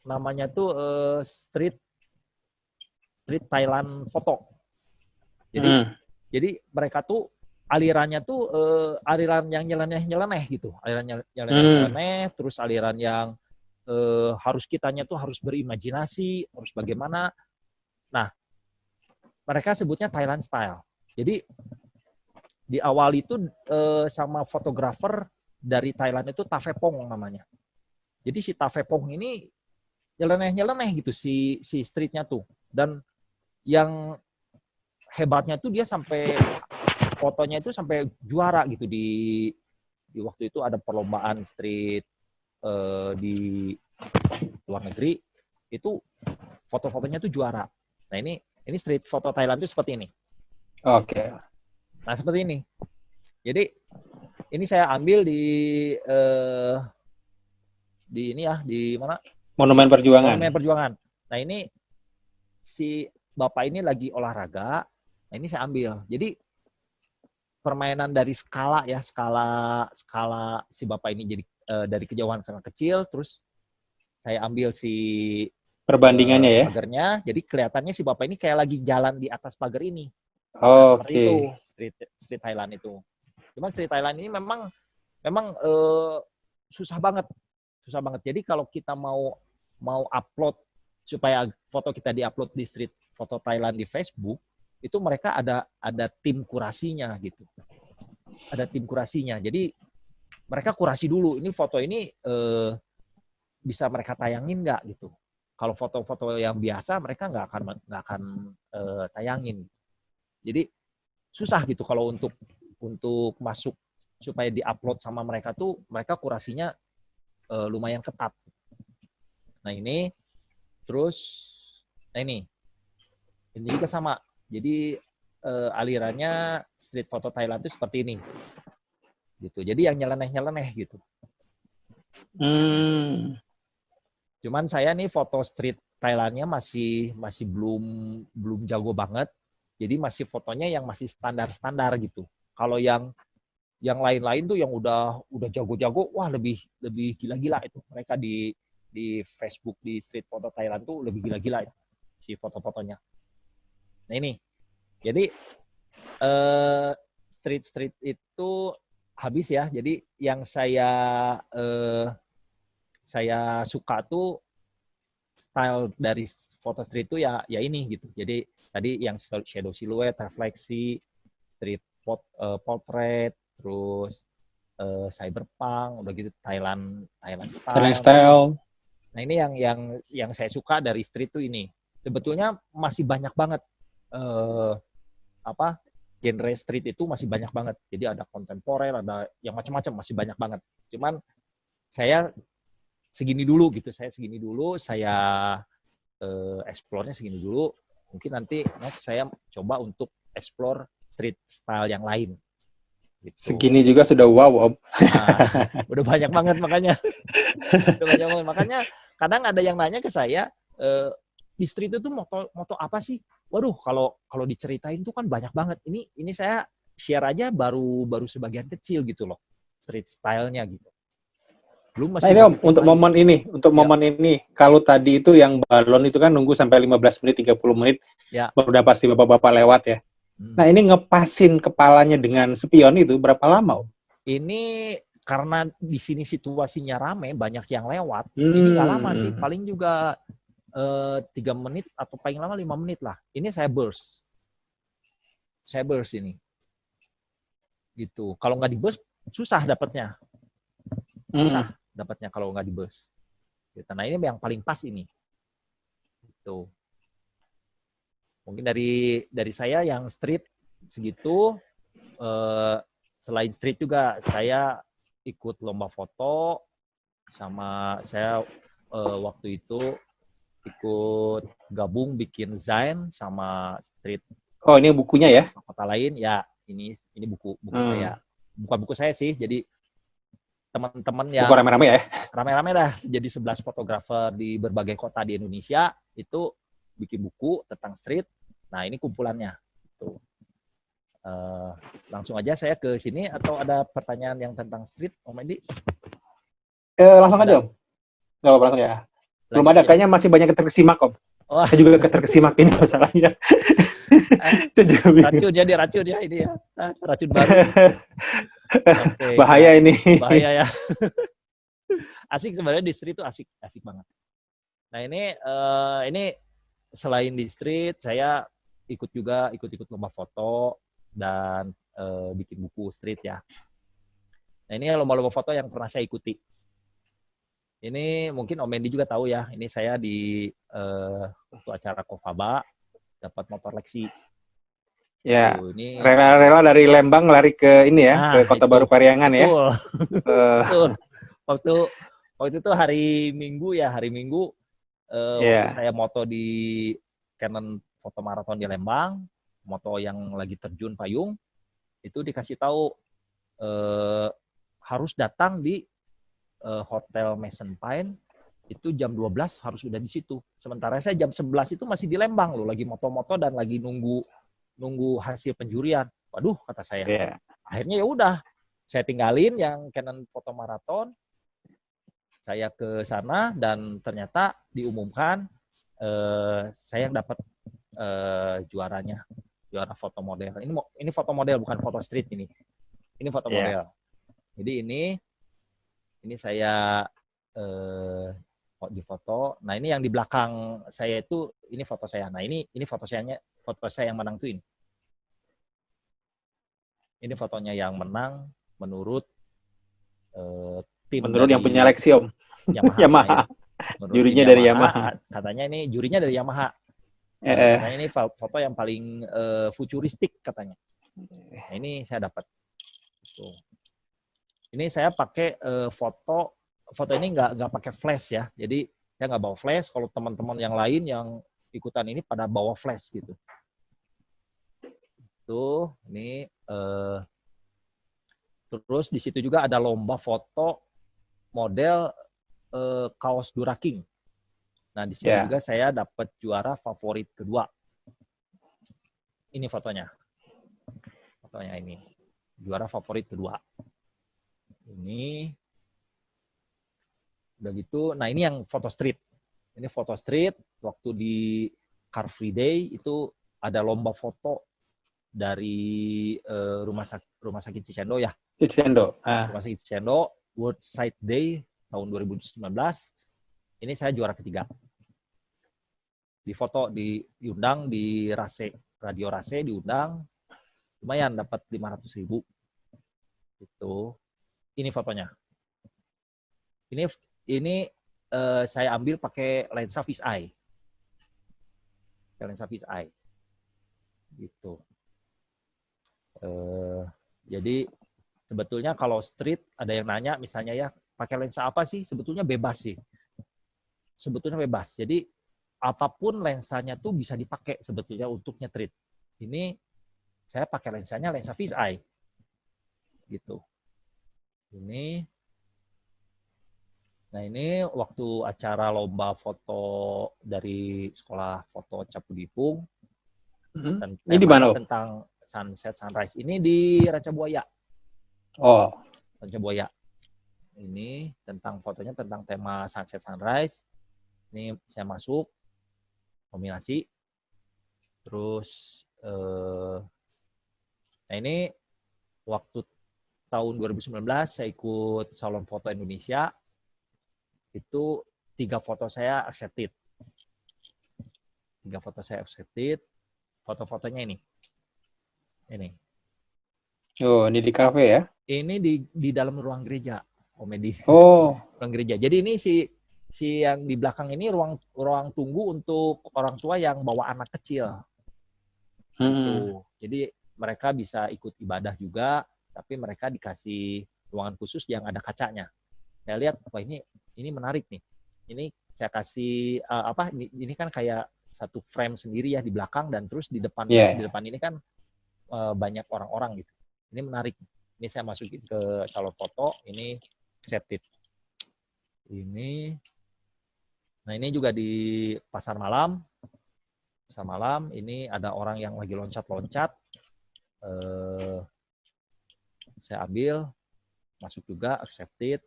Speaker 1: namanya tuh street Thailand foto. Jadi mereka tuh alirannya tuh aliran yang nyeleneh gitu. Aliran nyeleneh, terus aliran yang harus kitanya tuh harus berimajinasi, harus bagaimana. Nah, mereka sebutnya Thailand style. Jadi di awal itu sama fotografer dari Thailand itu Tavepong namanya. Jadi si Tavepong ini nyeleneh gitu si streetnya tuh. Dan yang hebatnya tuh dia sampai fotonya itu sampai juara gitu di waktu itu ada perlombaan street di luar negeri, itu foto-fotonya tuh juara. Nah ini street foto Thailand tuh seperti ini.
Speaker 3: Oke.
Speaker 1: Nah seperti ini. Jadi ini saya ambil di ini ya, di mana?
Speaker 3: Monumen Perjuangan.
Speaker 1: Monumen Perjuangan. Nah ini si bapak ini lagi olahraga. Nah ini saya ambil. Jadi permainan dari skala si bapak ini jadi dari kejauhan karena kecil, terus Saya ambil si
Speaker 3: Perbandingannya ya.
Speaker 1: pagernya, jadi kelihatannya si bapak ini kayak lagi jalan di atas pagar ini. Nah, seperti itu street Thailand itu. Cuman street Thailand ini memang susah banget. Jadi kalau kita mau upload supaya foto kita diupload di street foto Thailand di Facebook, itu mereka ada tim kurasinya gitu. Ada tim kurasinya. Jadi mereka kurasi dulu, ini foto ini bisa mereka tayangin nggak gitu. Kalau foto-foto yang biasa mereka nggak akan tayangin. Jadi susah gitu kalau untuk masuk supaya diupload sama mereka tuh, mereka kurasinya lumayan ketat. Nah ini juga sama. Jadi alirannya street foto Thailand itu seperti ini. Gitu. Jadi yang nyeleneh gitu. Cuman saya nih foto street Thailandnya masih belum jago banget. Jadi masih fotonya yang masih standar gitu. Kalau yang lain-lain tuh yang udah jago-jago, wah lebih gila-gila itu. Mereka di Facebook di street foto Thailand tuh lebih gila-gila itu si foto-fotonya. Nah ini. Jadi street itu habis ya. Jadi yang saya suka tuh style dari foto street itu ya ini gitu. Jadi tadi yang shadow silhouette, refleksi, street portrait, terus cyberpunk, udah gitu Thailand
Speaker 3: style.
Speaker 1: Nah ini yang saya suka dari street tuh ini. Sebetulnya masih banyak banget genre street itu masih banyak banget. Jadi ada kontemporer, ada yang macam-macam, masih banyak banget. Cuman saya segini dulu gitu. Saya explore-nya segini dulu. Mungkin nanti next saya coba untuk explore street style yang lain. Gitu.
Speaker 3: Segini juga sudah wow, Om.
Speaker 1: Nah, udah banyak banget makanya. Makanya kadang ada yang nanya ke saya, di street itu moto apa sih? Waduh, kalau diceritain tuh kan banyak banget. Ini saya share aja baru sebagian kecil gitu loh. Street style-nya gitu. Belum masih.
Speaker 3: Nah ini Om, untuk momen ini, kalau tadi itu yang balon itu kan nunggu sampai 15 menit, 30 menit,
Speaker 1: ya.
Speaker 3: Baru udah pasti bapak-bapak lewat ya. Nah ini ngepasin kepalanya dengan spion itu berapa lama Om?
Speaker 1: Ini karena di sini situasinya rame, banyak yang lewat, ini nggak lama sih, paling juga 3 menit atau paling lama 5 menit lah. Ini saya burst ini. Gitu. Kalau nggak di burst, susah dapatnya. Kalau nggak di burst. Gitu. Nah ini yang paling pas ini. Gitu. Mungkin dari saya yang street segitu. Selain street juga saya ikut lomba foto, sama saya waktu itu ikut gabung bikin desain sama street.
Speaker 3: Oh ini bukunya ya?
Speaker 1: Kota lain ya, ini buku saya. Bukan buku saya sih, jadi teman-teman yang
Speaker 3: buku rame-rame ya?
Speaker 1: Rame-rame dah, jadi 11 fotografer di berbagai kota di Indonesia itu bikin buku tentang street. Nah ini kumpulannya. Tuh. Langsung aja saya ke sini, atau ada pertanyaan yang tentang street, Om Edi?
Speaker 3: Langsung aja Om. Nggak apa-apa langsung ya. Belum ada, kayaknya masih banyak keterkesimak Om.
Speaker 1: Oh.
Speaker 3: Saya juga keterkesimak ini masalahnya.
Speaker 1: Racun ya ini ya. Racun baru. Okay,
Speaker 3: bahaya ini.
Speaker 1: Bahaya ya. Asik sebenarnya, di street itu asik banget. Nah ini selain di street, saya ikut lomba foto dan bikin buku street ya. Nah ini lomba-lomba foto yang pernah saya ikuti. Ini mungkin Om Mendy juga tahu ya. Ini saya di waktu acara Kofaba dapat motor Lexi.
Speaker 3: Ya. Ini rela-rela dari Lembang lari ke ini ya, ke Kota Baru Pariangan ya.
Speaker 1: Betul. Waktu itu hari Minggu waktu saya moto di Canon Foto Marathon di Lembang, moto yang lagi terjun payung, itu dikasih tahu harus datang di Hotel Mason Pine, itu jam 12 harus udah di situ. Sementara saya jam 11 itu masih di Lembang loh, lagi moto-moto dan lagi nunggu hasil penjurian. Waduh, kata saya. Akhirnya ya udah, saya tinggalin yang Canon Foto Marathon. saya ke sana dan ternyata diumumkan saya yang dapat juaranya, juara foto model. Ini foto model bukan foto street ini. Ini foto model. Jadi ini saya di foto. Nah, ini yang di belakang saya itu ini foto saya. Nah, ini foto saya yang menang tuh ini. Ini fotonya yang menang menurut tim
Speaker 3: Menurut
Speaker 1: dari
Speaker 3: yang punya Lexium.
Speaker 1: Yamaha.
Speaker 3: Yamaha.
Speaker 1: Menurut
Speaker 3: Jurinya
Speaker 1: tim
Speaker 3: dari Yamaha.
Speaker 1: Katanya ini jurinya dari Yamaha. Katanya ini foto yang paling futuristik katanya. Nah, ini saya dapat. Tuh. Ini saya pakai foto ini nggak pakai flash ya. Jadi saya nggak bawa flash. Kalau teman-teman yang lain yang ikutan ini pada bawa flash gitu. Tuh, ini terus di situ juga ada lomba foto model kaos Duraking. Nah, di situ juga saya dapat juara favorit kedua. Ini fotonya. Fotonya ini. Juara favorit kedua. Ini udah gitu. Nah, ini yang foto street. Ini foto street waktu di Car Free Day itu ada lomba foto dari rumah sakit Cicendo ya. Rumah sakit Cicendo World Sight Day tahun 2019. Ini saya juara ketiga. Di foto diundang di Radio Rase diundang. Lumayan dapat 500.000. Itu. Ini fotonya. Ini saya ambil pakai lensa fisheye. Lensa fisheye. Gitu. Jadi sebetulnya kalau street ada yang nanya misalnya ya pakai lensa apa sih? Sebetulnya bebas sih. Sebetulnya bebas. Jadi apapun lensanya tuh bisa dipakai sebetulnya untuk nyetrit. Ini saya pakai lensanya lensa fisheye. Gitu. Nah ini waktu acara lomba foto dari sekolah foto Capudipung. Dan
Speaker 3: ini di mana?
Speaker 1: Tentang sunset sunrise. Ini di Ranca Buaya. Ranca Buaya. Ini tentang fotonya tentang tema sunset sunrise. Ini saya masuk nominasi. Terus nah ini waktu tahun 2019 saya ikut Salon Foto Indonesia. Itu 3 foto saya accepted. 3 foto saya accepted. Foto-fotonya ini.
Speaker 3: Ini di kafe ya?
Speaker 1: Ini di dalam ruang gereja, komedi. Ruang gereja. Jadi ini si yang di belakang ini ruang tunggu untuk orang tua yang bawa anak kecil. Gitu. Jadi mereka bisa ikut ibadah juga, tapi mereka dikasih ruangan khusus yang ada kacanya. Saya lihat, wah ini menarik nih. Ini saya kasih ini kan kayak satu frame sendiri ya di belakang dan terus di depan ini kan banyak orang-orang gitu. Ini menarik. Ini saya masukin ke salon foto, ini accepted. Nah ini juga di pasar malam. Pasar malam ini ada orang yang lagi loncat-loncat. Saya ambil, masuk juga, accepted.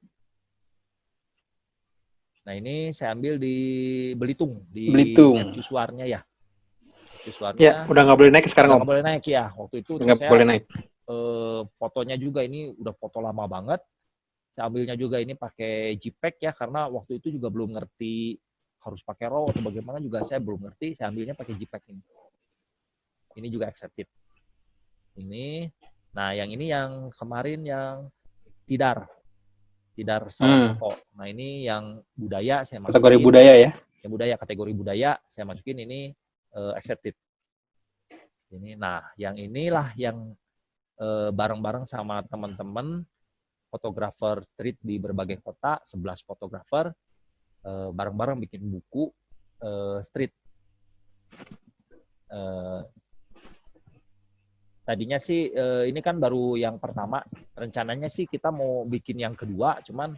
Speaker 1: Nah ini saya ambil di Belitung, di mercusuarnya ya.
Speaker 3: Ya, udah nggak boleh naik sekarang.
Speaker 1: Nggak boleh naik ya. Waktu itu
Speaker 3: nggak boleh naik.
Speaker 1: Fotonya juga ini udah foto lama banget. Saya ambilnya juga ini pakai JPEG ya, karena waktu itu juga belum ngerti harus pakai RAW atau bagaimana juga saya belum ngerti. Saya ambilnya pakai JPEG ini. Ini juga accepted. Nah yang ini yang kemarin yang Tidar Salon Foto. Nah ini yang budaya saya masukin.
Speaker 3: Kategori budaya ya?
Speaker 1: Yang budaya, kategori budaya saya masukin ini accepted. Nah yang inilah yang bareng-bareng sama teman-teman fotografer street di berbagai kota, 11 fotografer bareng-bareng bikin buku street. Tadinya sih ini kan baru yang pertama, rencananya sih kita mau bikin yang kedua, cuman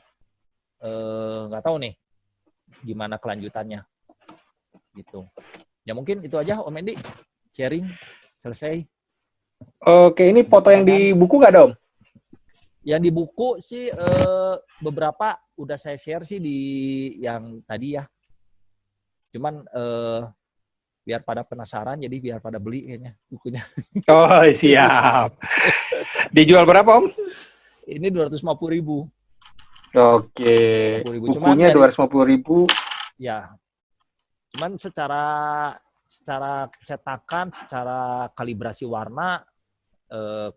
Speaker 1: nggak tahu nih gimana kelanjutannya gitu. Ya mungkin itu aja Om Endi, sharing selesai.
Speaker 3: Oke, ini foto yang di buku nggak, Om?
Speaker 1: Yang di buku sih beberapa udah saya share sih di yang tadi ya. Cuman biar pada penasaran, jadi biar pada beli kayaknya bukunya.
Speaker 3: Oh, siap. Dijual berapa, Om?
Speaker 1: Ini 250.000.
Speaker 3: Oke.
Speaker 1: 250.000. Cuman
Speaker 3: Bukunya
Speaker 1: dari
Speaker 3: 250.000.
Speaker 1: ya, cuman secara cetakan, secara kalibrasi warna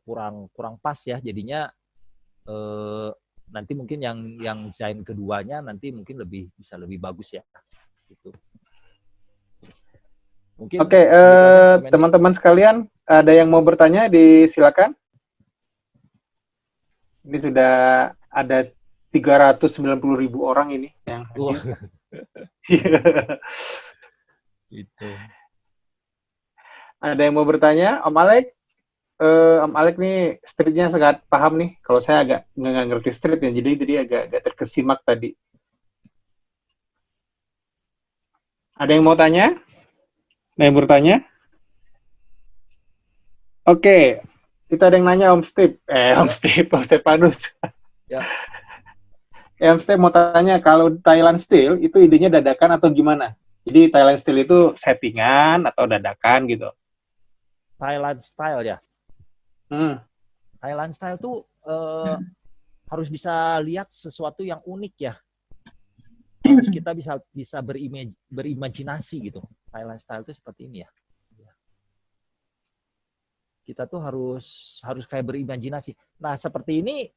Speaker 1: kurang pas ya. Jadinya nanti mungkin yang desain keduanya nanti mungkin bisa lebih bagus ya. Gitu. Mungkin
Speaker 3: Oke, teman-teman sekalian, ada yang mau bertanya, silakan. Ini sudah ada 390.000 orang ini yang hadir.
Speaker 1: Gitu.
Speaker 3: Ada yang mau bertanya, Om Alek? Om Alek nih streetnya sangat paham nih. Kalau saya agak nggak ngerti street ya, jadi agak terkesimak tadi. Ada yang mau tanya? Ada yang bertanya? Oke, kita ada yang nanya Om Stefanus.
Speaker 1: Ya.
Speaker 3: Om Step mau tanya, kalau Thailand Style itu idenya dadakan atau gimana? Jadi Thailand Style itu settingan atau dadakan gitu?
Speaker 1: Thailand Style ya. Thailand Style tuh harus bisa lihat sesuatu yang unik ya. Harus kita bisa berimajinasi gitu. Thailand Style itu seperti ini ya. Kita tuh harus kayak berimajinasi. Nah, seperti ini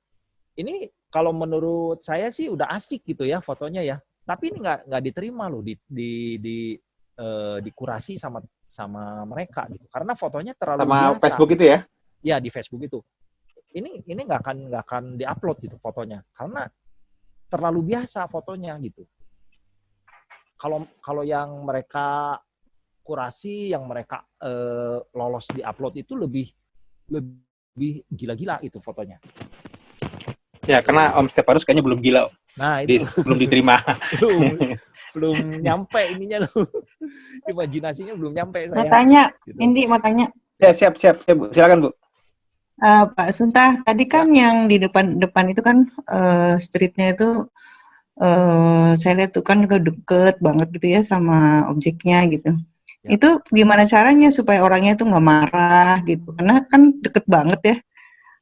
Speaker 1: kalau menurut saya sih udah asik gitu ya fotonya ya. Tapi ini nggak diterima loh dikurasi sama mereka gitu. Karena fotonya terlalu
Speaker 3: sama
Speaker 1: biasa.
Speaker 3: Facebook itu ya?
Speaker 1: Ya, di Facebook itu. Ini nggak akan diupload gitu fotonya. Karena terlalu biasa fotonya gitu. Kalau yang mereka kurasi, yang mereka lolos di upload itu lebih gila-gila itu fotonya.
Speaker 3: Ya, karena Om Stefanus kayaknya belum gila.
Speaker 1: Nah, itu
Speaker 3: belum diterima.
Speaker 1: belum nyampe ininya loh. Imajinasinya belum nyampe saya.
Speaker 4: Mau tanya,
Speaker 1: Gitu.
Speaker 4: Indi mau tanya.
Speaker 3: Ya, siap, Bu. Silakan, Bu.
Speaker 4: Pak Suntah, tadi kan yang di depan itu kan streetnya itu saya lihat tuh kan juga deket banget gitu ya sama objeknya gitu. Ya. Itu gimana caranya supaya orangnya tuh nggak marah gitu? Karena kan deket banget ya.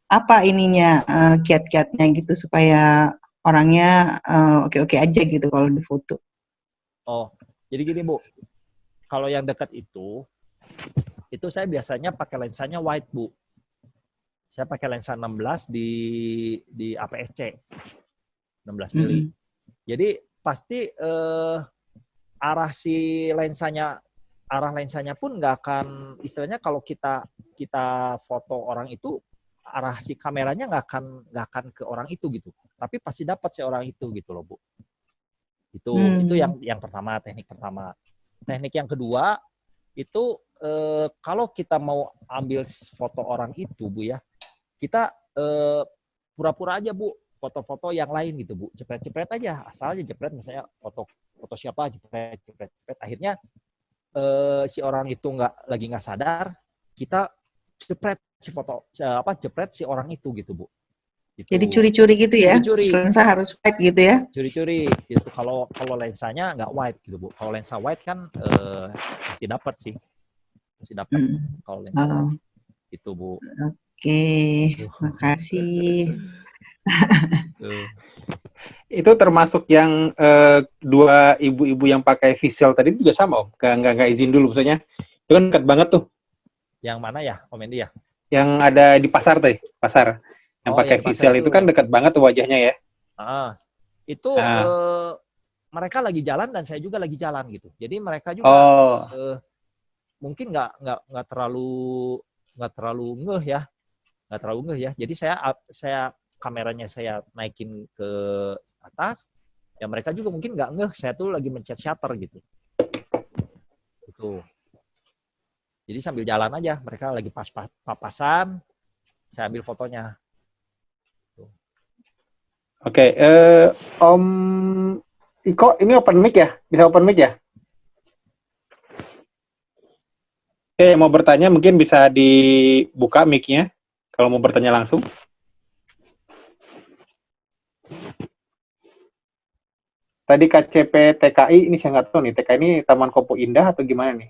Speaker 4: Apa ininya kiat-kiatnya gitu supaya orangnya oke-oke aja gitu kalau difoto? Oh,
Speaker 1: jadi gini Bu, kalau yang dekat itu saya biasanya pakai lensanya wide Bu. Saya pakai lensa 16 di APS-C 16 mili. Jadi pasti arah lensanya pun nggak akan, istilahnya kalau kita foto orang itu, arah si kameranya nggak akan ke orang itu gitu. Tapi pasti dapat si orang itu gitu loh Bu. Itu yang pertama, teknik pertama. Teknik yang kedua itu kalau kita mau ambil foto orang itu Bu ya, kita pura-pura aja Bu, foto-foto yang lain gitu Bu, jepret-jepret aja, asal aja jepret, misalnya foto siapa, jepret. Akhirnya si orang itu lagi nggak sadar, kita jepret si orang itu gitu Bu. Gitu.
Speaker 4: Jadi curi-curi gitu ya?
Speaker 1: Curi-curi.
Speaker 4: Lensa harus wide gitu ya?
Speaker 1: Curi-curi. Gitu. Kalau lensanya nggak wide gitu Bu. Kalau lensa wide kan pasti dapat sih. Pasti dapat kalau lensa wide. Itu Bu.
Speaker 4: Oke, makasih.
Speaker 3: Itu termasuk yang dua ibu-ibu yang pakai visual tadi juga sama Om? Nggak izin dulu maksudnya? Itu kan dekat banget tuh.
Speaker 1: Yang mana ya, Om Endi ya?
Speaker 3: Yang ada di pasar tuh, pasar. Yang pakai visual itu kan dekat banget tuh wajahnya ya?
Speaker 1: Itu mereka lagi jalan dan saya juga lagi jalan gitu. Jadi mereka juga mungkin nggak terlalu ngeh ya. Nggak terlalu ngeh ya. Jadi saya kameranya saya naikin ke atas, ya mereka juga mungkin nggak ngeh saya tuh lagi mencet shutter gitu. Gitu. Jadi sambil jalan aja, mereka lagi papasan, saya ambil fotonya.
Speaker 3: Oke, Om Iko, ini open mic ya? Bisa open mic ya? Oke, mau bertanya mungkin bisa dibuka mic-nya, kalau mau bertanya langsung. tadi KCP TKI, ini saya nggak tahu nih, TKI ini Taman Kopo Indah atau gimana nih?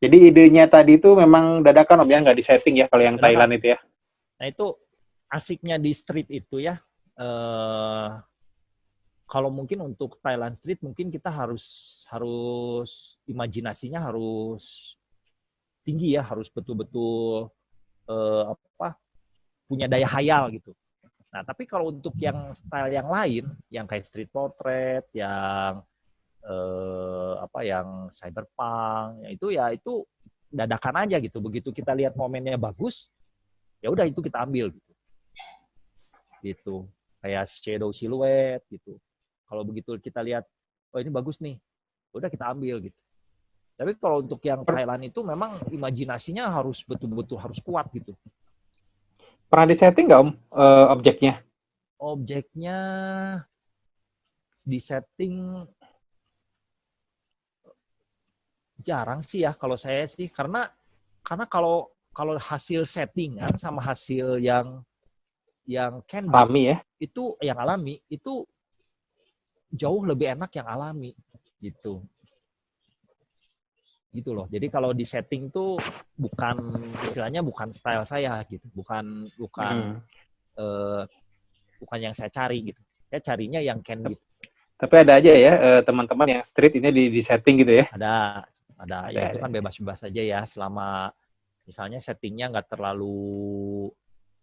Speaker 3: Jadi idenya tadi itu memang dadakan Om ya, nggak disetting ya kalau yang
Speaker 1: Dadakan.
Speaker 3: Thailand itu ya?
Speaker 1: Nah itu asiknya di street itu ya. Kalau mungkin untuk Thailand Street mungkin kita harus imajinasinya harus tinggi ya, harus betul-betul punya daya hayal gitu. Nah, tapi kalau untuk yang style yang lain, yang kayak street portrait, yang yang cyberpunk, ya itu dadakan aja gitu. Begitu kita lihat momennya bagus, ya udah itu kita ambil gitu. Gitu. Kayak shadow silhouette gitu. Kalau begitu kita lihat, oh ini bagus nih, udah kita ambil gitu. Tapi kalau untuk yang Thailand itu memang imajinasinya harus betul-betul harus kuat gitu.
Speaker 3: Pernah disetting nggak Om objeknya?
Speaker 1: Objeknya disetting jarang sih ya kalau saya sih, karena kalau hasil settingan sama hasil yang candid
Speaker 3: Alami ya?
Speaker 1: itu yang alami itu jauh lebih enak yang alami gitu loh. Jadi kalau di setting tuh istilahnya bukan style saya gitu, bukan yang saya cari gitu. Saya carinya yang candid.
Speaker 3: Tapi ada aja ya teman-teman yang street ini di setting gitu ya?
Speaker 1: Ada. Ya itu kan bebas-bebas saja ya, selama misalnya settingnya nggak terlalu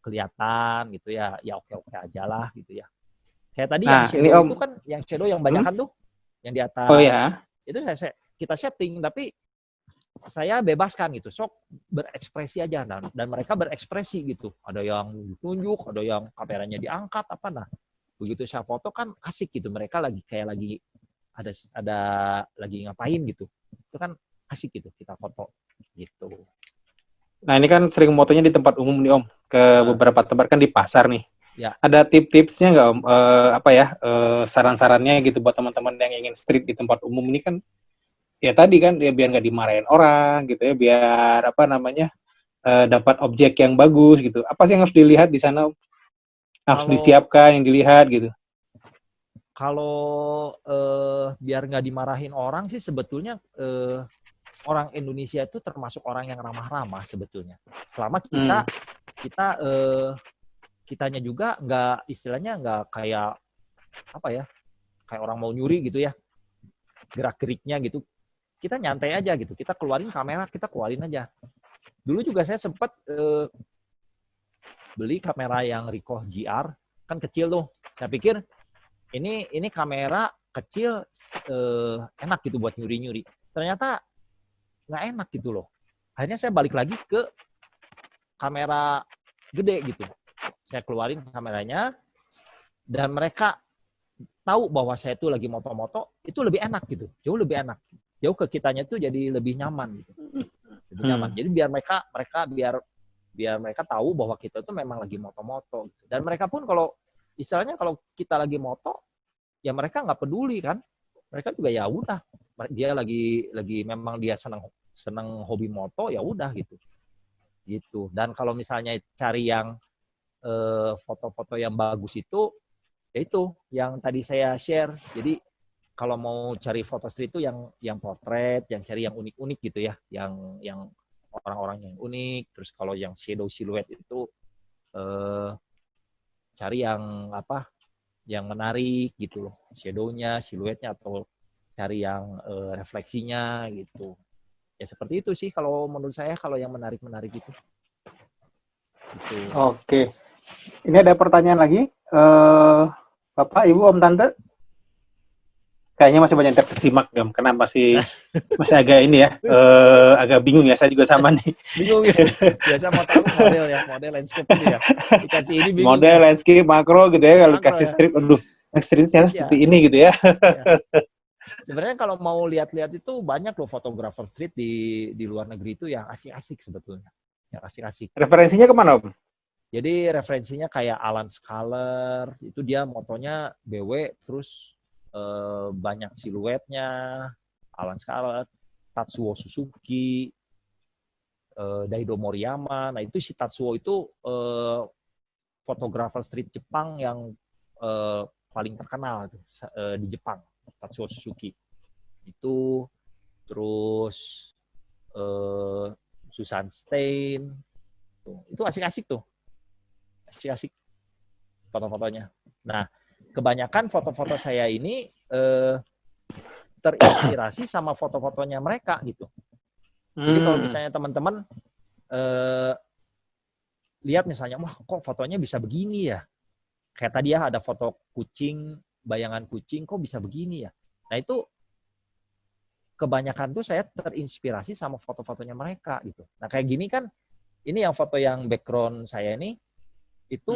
Speaker 1: kelihatan gitu ya oke aja lah gitu ya. Kayak tadi yang shadow itu kan, yang shadow yang banyak kan tuh, yang di atas.
Speaker 3: Oh ya.
Speaker 1: Itu kita setting, tapi saya bebaskan gitu. Sok berekspresi aja, dan mereka berekspresi gitu. Ada yang ditunjuk, ada yang kameranya diangkat apa nah. Begitu saya foto kan asik gitu. Mereka lagi ada lagi ngapain gitu. Itu kan asik gitu kita foto gitu.
Speaker 3: Nah ini kan sering motonya di tempat umum nih Om. Ke beberapa tempat kan di pasar nih.
Speaker 1: Ya.
Speaker 3: Ada tips-tipsnya nggak Om? Saran-sarannya gitu buat teman-teman yang ingin street di tempat umum ini kan? Ya tadi kan ya biar nggak dimarahin orang gitu ya, biar dapat objek yang bagus gitu. Apa sih yang harus dilihat di sana Om? Harus disiapkan yang dilihat gitu.
Speaker 1: Kalau biar nggak dimarahin orang sih sebetulnya orang Indonesia itu termasuk orang yang ramah-ramah sebetulnya. Selama kitanya juga nggak, istilahnya nggak kayak kayak orang mau nyuri gitu ya, gerak-geriknya gitu. Kita nyantai aja gitu. Kita keluarin kamera, kita keluarin aja. Dulu juga saya sempat beli kamera yang Ricoh GR, kan kecil tuh. Saya pikir ini kamera kecil enak gitu buat nyuri-nyuri. Ternyata nggak enak gitu loh. Akhirnya saya balik lagi ke kamera gede gitu. Saya keluarin kameranya, dan mereka tahu bahwa saya itu lagi moto-moto, itu lebih enak gitu. Jauh lebih enak. Jauh ke kitanya itu jadi lebih nyaman gitu. Lebih nyaman. Jadi biar mereka tahu bahwa kita itu memang lagi moto-moto gitu. Dan mereka pun kalau istilahnya kalau kita lagi moto, ya mereka nggak peduli kan. Mereka juga ya udah, dia lagi memang dia senang hobi moto, ya udah gitu. Dan kalau misalnya cari yang foto-foto yang bagus itu, ya itu yang tadi saya share. Jadi kalau mau cari foto street itu yang portrait, yang cari yang unik-unik gitu ya, yang orang-orang yang unik. Terus kalau yang shadow silhouette itu cari yang yang menarik gitu loh, shadownya, siluetnya, atau cari yang refleksinya gitu. Ya seperti itu sih kalau menurut saya, kalau yang menarik-menarik itu. Gitu.
Speaker 3: Oke. Ini ada pertanyaan lagi. Bapak, Ibu, Om, Tante? Kayaknya masih banyak yang tersimak, Om. Karena masih agak ini ya, agak bingung ya. Saya juga sama nih.
Speaker 1: Bingung ya. Biasa mau tahu model landscape ini ya. Dikasih ini bingung.
Speaker 3: Model landscape makro gitu ya. Kalau dikasih strip, aduh, stripnya seperti ini gitu ya.
Speaker 1: Sebenarnya kalau mau lihat-lihat itu banyak loh fotografer street di luar negeri itu yang asik-asik sebetulnya. Yang asik-asik.
Speaker 3: Referensinya kemana Om?
Speaker 1: Jadi referensinya kayak Alan Scaler, itu dia motonya BW, terus banyak siluetnya, Alan Scaler, Tatsuo Suzuki, Daido Moriyama. Nah itu si Tatsuo itu fotografer street Jepang yang paling terkenal di Jepang. Tatsuo Suzuki. Itu terus Susan Stein. Itu asik-asik tuh. Asik-asik foto-fotonya. Nah, kebanyakan foto-foto saya ini terinspirasi sama foto-fotonya mereka gitu. Jadi kalau misalnya teman-teman lihat misalnya, wah kok fotonya bisa begini ya? Kayak tadi ya ada foto kucing, bayangan kucing kok bisa begini ya? Nah itu kebanyakan tuh saya terinspirasi sama foto-fotonya mereka gitu. Nah kayak gini kan, ini yang foto yang background saya ini, itu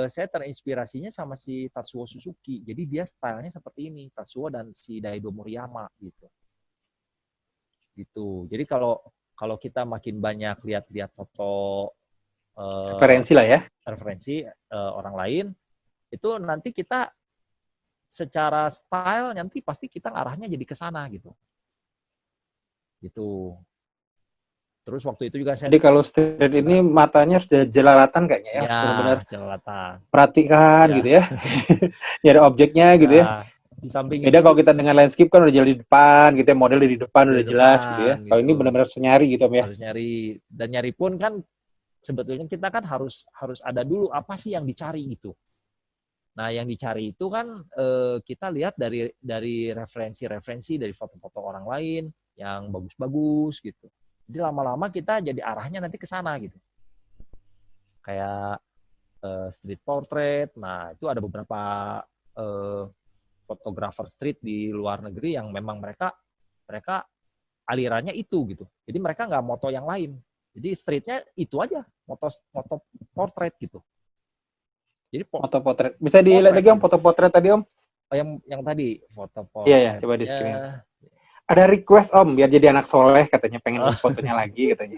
Speaker 1: saya terinspirasinya sama si Tatsuo Suzuki. Jadi dia stylenya seperti ini, Tatsuo dan si Daido Moriyama gitu. Gitu. Jadi kalau kita makin banyak lihat foto
Speaker 3: referensi lah ya.
Speaker 1: Referensi orang lain, itu nanti kita secara style nanti pasti kita arahnya jadi ke sana gitu. Gitu. Terus waktu itu juga saya...
Speaker 3: Jadi kalau street ini matanya sudah jelalatan kayaknya ya, benar-benar
Speaker 1: jelalatan.
Speaker 3: Perhatikan gitu ya. Nyari objeknya gitu ya.
Speaker 1: Di samping
Speaker 3: beda
Speaker 1: itu,
Speaker 3: kalau kita dengan landscape kan udah jalan di depan gitu ya, model di depan udah jelas gitu ya.
Speaker 1: Gitu.
Speaker 3: Kalau ini benar-benar harus nyari gitu ya.
Speaker 1: Harus nyari, dan nyari pun kan sebetulnya kita kan harus ada dulu apa sih yang dicari gitu. Nah, yang dicari itu kan kita lihat dari referensi dari foto-foto orang lain yang bagus-bagus gitu. Jadi lama-lama kita jadi arahnya nanti ke sana gitu. Kayak street portrait. Nah, itu ada beberapa fotografer street di luar negeri yang memang mereka alirannya itu gitu. Jadi mereka nggak moto yang lain. Jadi streetnya itu aja, moto portrait gitu. Jadi
Speaker 3: foto potret. Bisa dilihat lagi Om foto potret tadi Om?
Speaker 1: Yang tadi foto potret.
Speaker 3: Iya, coba di screen. Ada request Om biar jadi anak soleh katanya pengen fotonya lagi katanya.